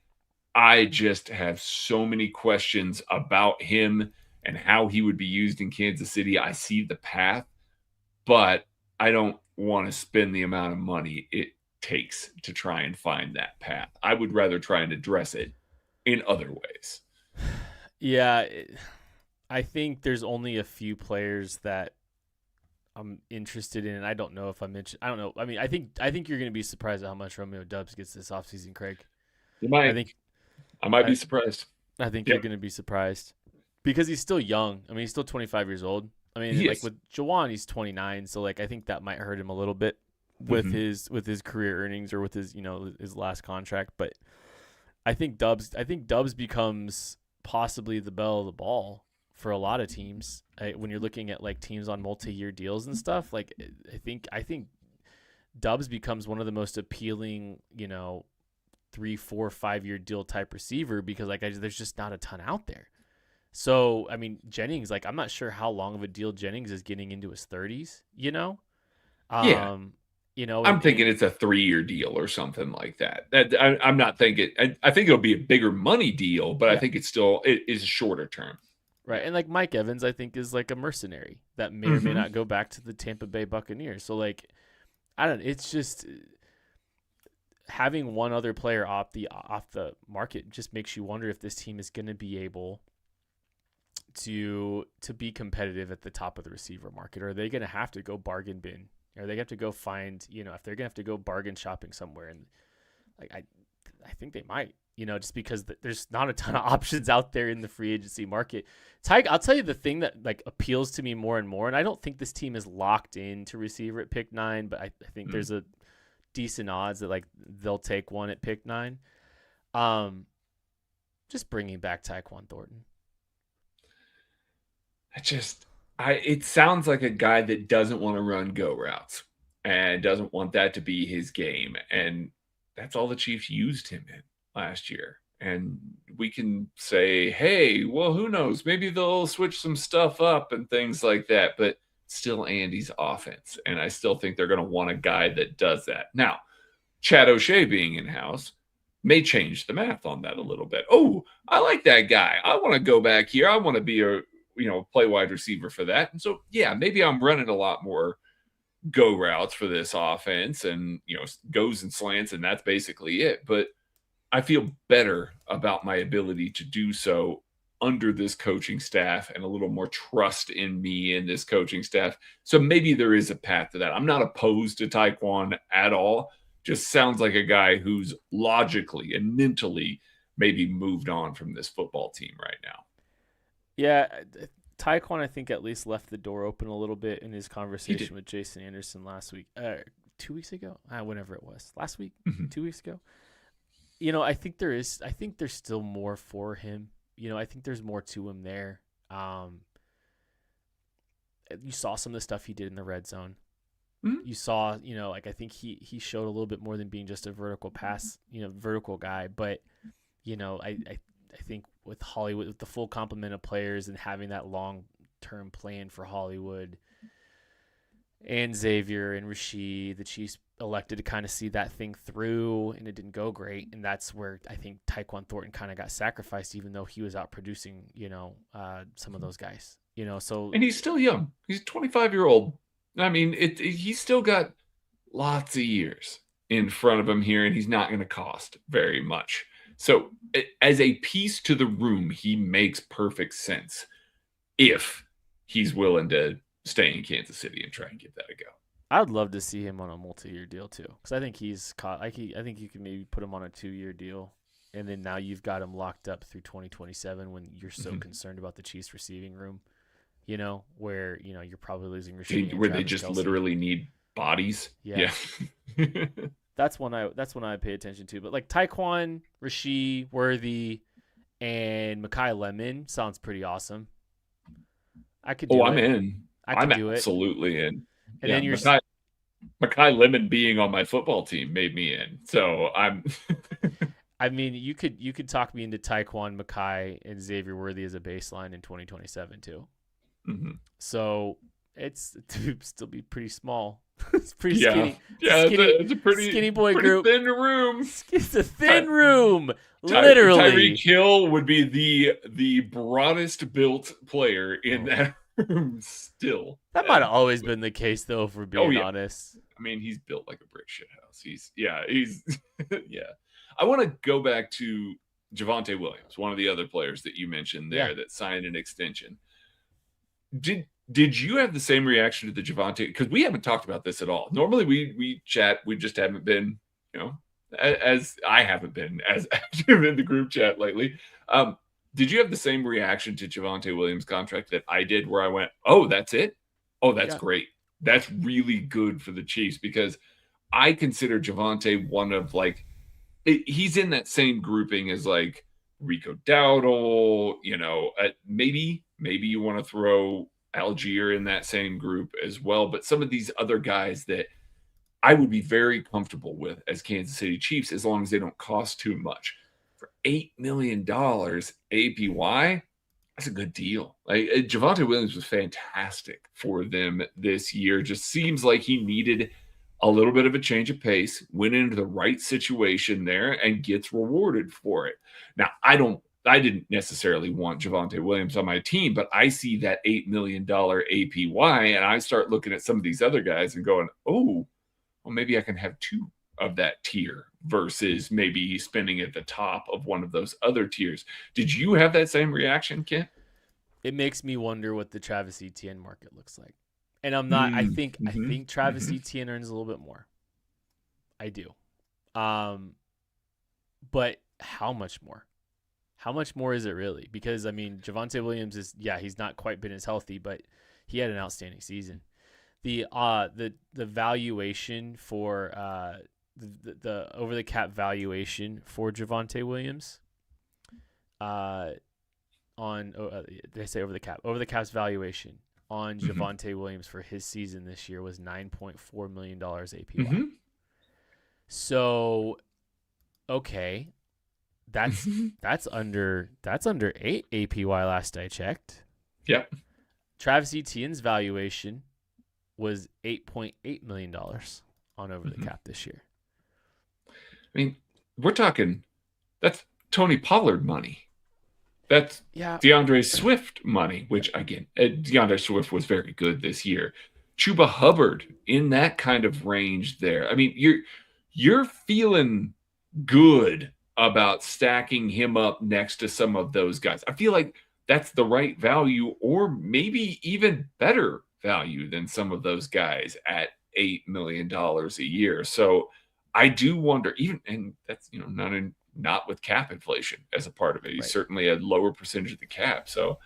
I just have so many questions about him and how he would be used in Kansas City. I see the path, but I don't want to spend the amount of money it takes to try and find that path. I would rather try and address it in other ways.
Yeah, I think there's only a few players that I'm interested in. I don't know if I'm interested. I don't know. I mean, I think you're going to be surprised at how much Romeo Doubs gets this offseason, Craig.
You might. I might be surprised.
I think you're going to be surprised because he's still young. I mean, he's still 25 years old. I mean, with Jawan, he's 29, so I think that might hurt him a little bit with his career earnings or with his his last contract. But I think Doubs becomes possibly the belle of the ball for a lot of teams when you're looking at teams on multi-year deals and stuff. I think Doubs becomes one of the most appealing 3, 4, 5 year deal type receiver because there's just not a ton out there. So, I mean, Jennings, I'm not sure how long of a deal Jennings is getting into his 30s, I'm
thinking it's a 3-year deal or something like that. I'm not thinking, I think it'll be a bigger money deal, but I think it is a shorter term.
Right. And Mike Evans, I think is a mercenary that may or may not go back to the Tampa Bay Buccaneers. So it's just having one other player off the market just makes you wonder if this team is going to be able to be competitive at the top of the receiver market. Or are they going to have to go bargain bin Or they have to go find, if they're gonna have to go bargain shopping somewhere, and like I think they might, just because there's not a ton of options out there in the free agency market. Tyke, I'll tell you the thing that like appeals to me more and more, and I don't think this team is locked into receiver at pick 9, but I think there's a decent odds that like they'll take one at pick 9. Just bringing back Tyquan Thornton.
It sounds like a guy that doesn't want to run go routes and doesn't want that to be his game. And that's all the Chiefs used him in last year. And we can say, hey, well, who knows? Maybe they'll switch some stuff up and things like that. But still Andy's offense. And I still think they're going to want a guy that does that. Now, Chad O'Shea being in-house may change the math on that a little bit. Oh, I like that guy. I want to go back here. I want to be play wide receiver for that. And so, yeah, maybe I'm running a lot more go routes for this offense and, goes and slants, and that's basically it. But I feel better about my ability to do so under this coaching staff and a little more trust in me and this coaching staff. So maybe there is a path to that. I'm not opposed to Tyquan at all. Just sounds like a guy who's logically and mentally maybe moved on from this football team right now.
Yeah, Tyquan, I think, at least left the door open a little bit in his conversation with Jason Anderson last week. 2 weeks ago? Whenever it was. Last week? 2 weeks ago? I think there's still more for him. I think there's more to him there. You saw some of the stuff he did in the red zone. You saw, I think he showed a little bit more than being just a vertical pass, vertical guy. But, I think with Hollywood, with the full complement of players and having that long-term plan for Hollywood and Xavier and Rashid, the Chiefs elected to kind of see that thing through, and it didn't go great. And that's where I think Tyquan Thornton kind of got sacrificed, even though he was out producing, some of those guys, so.
And he's still young. He's a 25-year-old. I mean, he's still got lots of years in front of him here, and he's not going to cost very much. So as a piece to the room, he makes perfect sense if he's willing to stay in Kansas City and try and give that a go.
I'd love to see him on a multi-year deal too, because I think he's caught. I think you can maybe put him on a 2-year deal, and then now you've got him locked up through 2027 when you're so concerned about the Chiefs receiving room. Where you're probably losing Rashid,
where they just Kelsey. Literally need bodies.
Yeah. That's one I pay attention to. But like Tyquan, Rashid, Worthy, and Mekhi Lemon sounds pretty awesome. I could do it.
I'm in. I'm
do
absolutely in.
And then you're
Mekhi Lemon being on my football team made me in. So I'm
I mean, you could talk me into Tyquan, Mekhi, and Xavier Worthy as a baseline in 2027 too. So it's to still be pretty small. It's pretty skinny.
Yeah,
skinny,
it's a pretty
skinny boy
pretty
group.
Thin room.
It's a thin room. Literally.
Tyreek Hill would be the broadest built player in that room still.
That might have always been the case though, if we're being honest.
I mean, he's built like a brick shit house. He's yeah. I want to go back to Javonte Williams, one of the other players that you mentioned there that signed an extension. Did you have the same reaction to the Javonte? Because we haven't talked about this at all. Normally we chat. We just haven't been, as I haven't been as active in the group chat lately. Did you have the same reaction to Javonte Williams' contract that I did, where I went, "Oh, that's it? Oh, that's great. That's really good for the Chiefs," because I consider Javonte one of he's in that same grouping as like Rico Dowdle. Maybe you want to throw Algier in that same group as well. But some of these other guys that I would be very comfortable with as Kansas City Chiefs, as long as they don't cost too much. For $8 million APY, that's a good deal. Javonte Williams was fantastic for them this year. Just seems like he needed a little bit of a change of pace, went into the right situation there, and gets rewarded for it. Now, I didn't necessarily want Javonte Williams on my team, but I see that $8 million APY, and I start looking at some of these other guys and going, oh, well, maybe I can have two of that tier versus maybe spending at the top of one of those other tiers. Did you have that same reaction, Ken?
It makes me wonder what the Travis Etienne market looks like. And I'm not. I think Travis
mhm.
Etienne earns a little bit more. I do. But how much more? How much more is it really? Because I mean, Javonte Williams he's not quite been as healthy, but he had an outstanding season. The valuation for the over the cap valuation for Javonte Williams did I say over the cap's valuation on Javonte Williams for his season this year was $9.4 million APY. So, okay, that's under 8 APY last I checked.
Yep.
Travis Etienne's valuation was $8.8 million on over the cap this year.
I mean, we're talking that's Tony Pollard money. That's DeAndre Swift money, which again, DeAndre Swift was very good this year. Chuba Hubbard in that kind of range there. I mean, you're feeling good about stacking him up next to some of those guys. I feel like that's the right value, or maybe even better value than some of those guys at $8 million a year. So I do wonder, and that's not with cap inflation as a part of it. He's certainly a lower percentage of the cap. So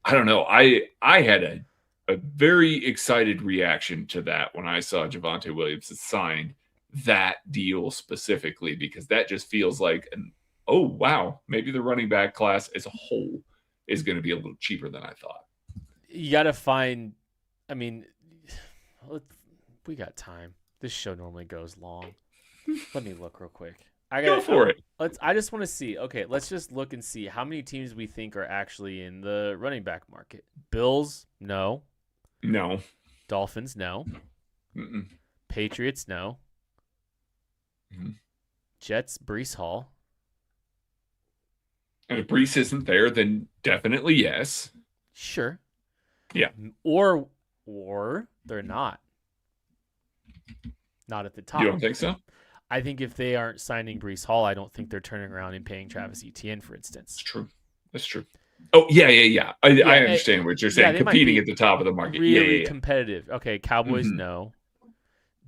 I don't know. I had a very excited reaction to that when I saw Javonte Williams signed that deal specifically, because that just feels like oh wow, maybe the running back class as a whole is going to be a little cheaper than I thought.
You got to find, I mean, we got time. This show normally goes long. Let me look real quick.
Go for it.
I just want to see. Okay, let's just look and see how many teams we think are actually in the running back market. Bills, no.
No.
Dolphins, no.
Mm-mm.
Patriots, no.
Mm-hmm.
Jets, Breece Hall.
And if Breece isn't there, then definitely yes.
Sure.
Yeah.
Or they're not. Not at the top.
You don't think so?
I think if they aren't signing Breece Hall, I don't think they're turning around and paying Travis Etienne, for instance.
That's true. Oh, yeah. I understand what you're saying. Competing at the top of the market.
Really competitive. Okay, Cowboys, no.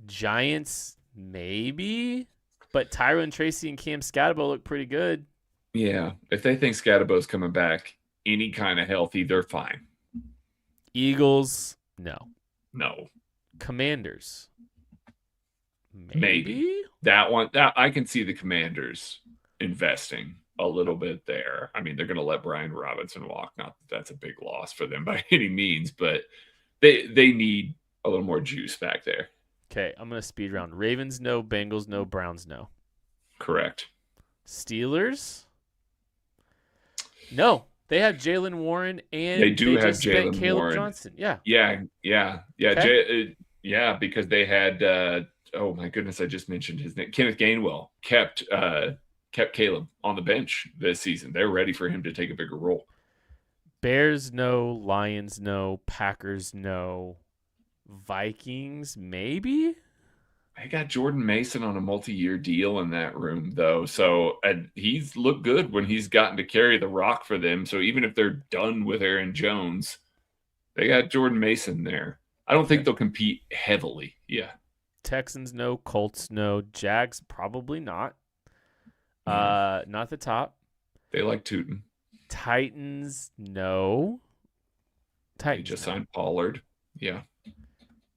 Giants, maybe. But Tyrone Tracy and Cam Scatterbo look pretty good.
Yeah. If they think Scatterbo's coming back any kind of healthy, they're fine.
Eagles, no. Commanders, maybe.
That one, I can see the Commanders investing a little bit there. I mean, they're going to let Brian Robinson walk. Not that that's a big loss for them by any means, but they need a little more juice back there.
Okay, I'm going to speed round. Ravens, no. Bengals, no. Browns, no.
Correct.
Steelers, no. They have Jalen Warren, and
they do have Jalen
Caleb
Warren.
Johnson. Yeah.
Okay. Because they had oh my goodness, I just mentioned his name. Kenneth Gainwell kept Caleb on the bench this season. They're ready for him to take a bigger role.
Bears, no. Lions, no. Packers, no. Vikings, maybe.
I got Jordan Mason on a multi-year deal in that room, though. So he's looked good when he's gotten to carry the rock for them. So even if they're done with Aaron Jones, they got Jordan Mason there. I don't think they'll compete heavily. Yeah.
Texans, no. Colts, no. Jags, probably not. Not the top.
They like Tootin.
Titans, no.
They just signed Pollard. Yeah.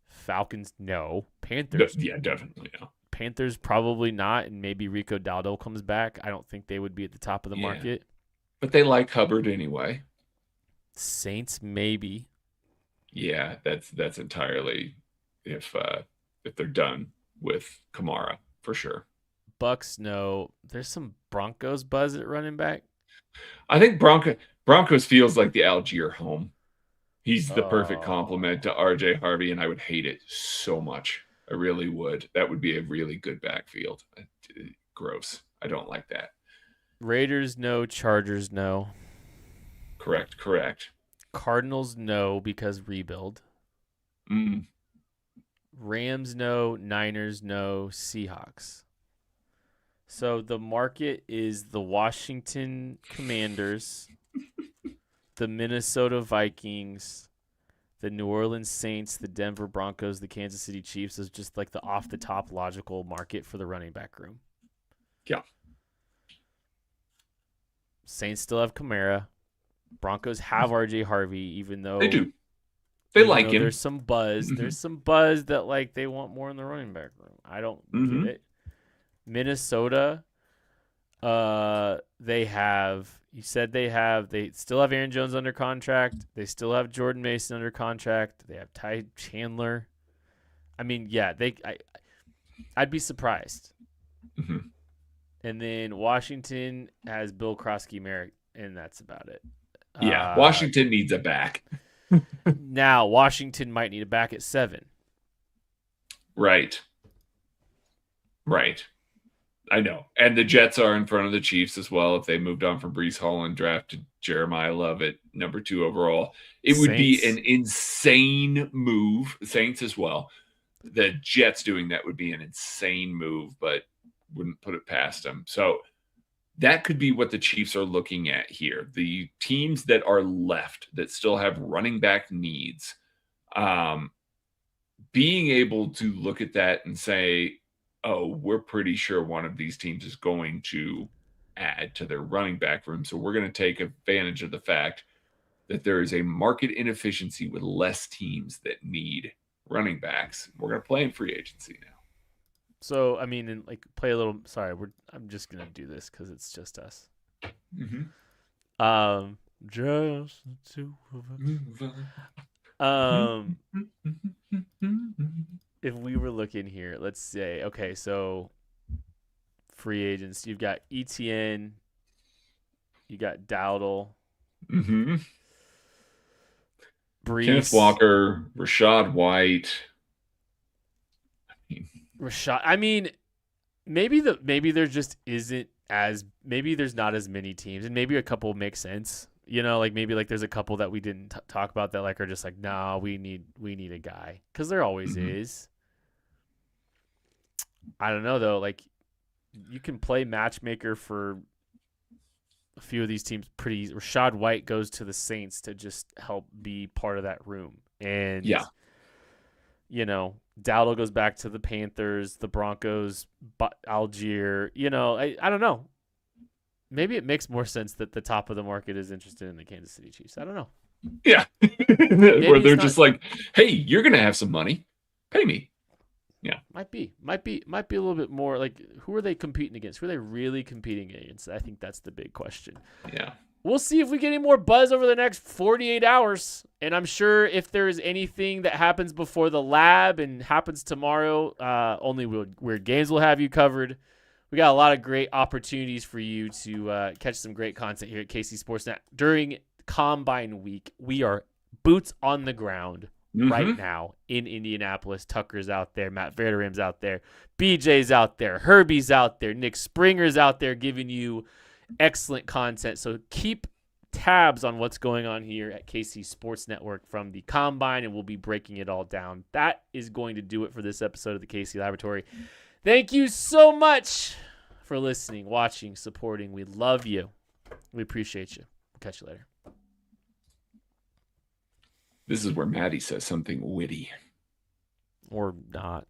Falcons, no. Panthers,
yeah, definitely no.
Panthers, probably not, and maybe Rico Dowdle comes back. I don't think they would be at the top of the market.
But they like Hubbard anyway.
Saints, maybe.
Yeah, that's entirely if they're done with Kamara for sure.
Bucks, no. There's some Broncos buzz at running back.
I think Broncos feels like the Algier home. He's the perfect complement to RJ Harvey, and I would hate it so much. I really would. That would be a really good backfield. Gross. I don't like that.
Raiders, no. Chargers, no.
Correct.
Cardinals, no, because rebuild. Rams, no. Niners, no. Seahawks. So the market is the Washington Commanders, the Minnesota Vikings, the New Orleans Saints, the Denver Broncos, the Kansas City Chiefs is just like the off-the-top logical market for the running back room.
Yeah.
Saints still have Kamara. Broncos have RJ Harvey, even though
They do. They like him.
There's some buzz. There's some buzz that like they want more in the running back room. I don't get it. Minnesota, they still have Aaron Jones under contract. They still have Jordan Mason under contract. They have Ty Chandler. I mean, yeah, I'd be surprised.
Mm-hmm.
And then Washington has Bill Krosky-Merrick, and that's about it.
Yeah, Washington needs a back.
Now, Washington might need a back at 7.
Right. I know. And the Jets are in front of the Chiefs as well. If they moved on from Breece Hall and drafted Jeremiah Love at number 2 overall, it would be an insane move. Saints as well. The Jets doing that would be an insane move, but wouldn't put it past them. So that could be what the Chiefs are looking at here. The teams that are left that still have running back needs, being able to look at that and say, oh, we're pretty sure one of these teams is going to add to their running back room. So we're going to take advantage of the fact that there is a market inefficiency with less teams that need running backs. We're going to play in free agency now.
So, I mean, and like play a little. Sorry, I'm just gonna do this because it's just us.
Mm-hmm.
Just the two of us. If we were looking here, let's say, okay, so free agents, you've got Etienne, you got Dowdle,
Kenneth
Brees,
Walker, Rashad White.
I mean, maybe there just isn't as maybe there's not as many teams, and maybe a couple make sense. You know, like maybe like there's a couple that we didn't talk about that like are just like, nah, we need a guy, because there always is. I don't know though. Like you can play matchmaker for a few of these teams pretty easy. Rashad White goes to the Saints to just help be part of that room, and you know, Dowdle goes back to the Panthers, the Broncos, Algier. You know, I don't know. Maybe it makes more sense that the top of the market is interested in the Kansas City Chiefs. I don't know.
Yeah. Where they're just like, hey, you're going to have some money. Pay me. Yeah.
Might be a little bit more like, who are they competing against? Who are they really competing against? I think that's the big question.
Yeah.
We'll see if we get any more buzz over the next 48 hours. And I'm sure if there is anything that happens before the lab and happens tomorrow, only Weird Games will have you covered. We got a lot of great opportunities for you to catch some great content here at KC Sportsnet during Combine Week. We are boots on the ground right now in Indianapolis. Tucker's out there. Matt Verderam's out there. BJ's out there. Herbie's out there. Nick Springer's out there giving you excellent content. So keep tabs on what's going on here at KC Sports Network from the Combine, and we'll be breaking it all down. That is going to do it for this episode of the KC Laboratory. Thank you so much for listening, watching, supporting. We love you. We appreciate you. We'll catch you later.
This is where Maddie says something witty.
Or not.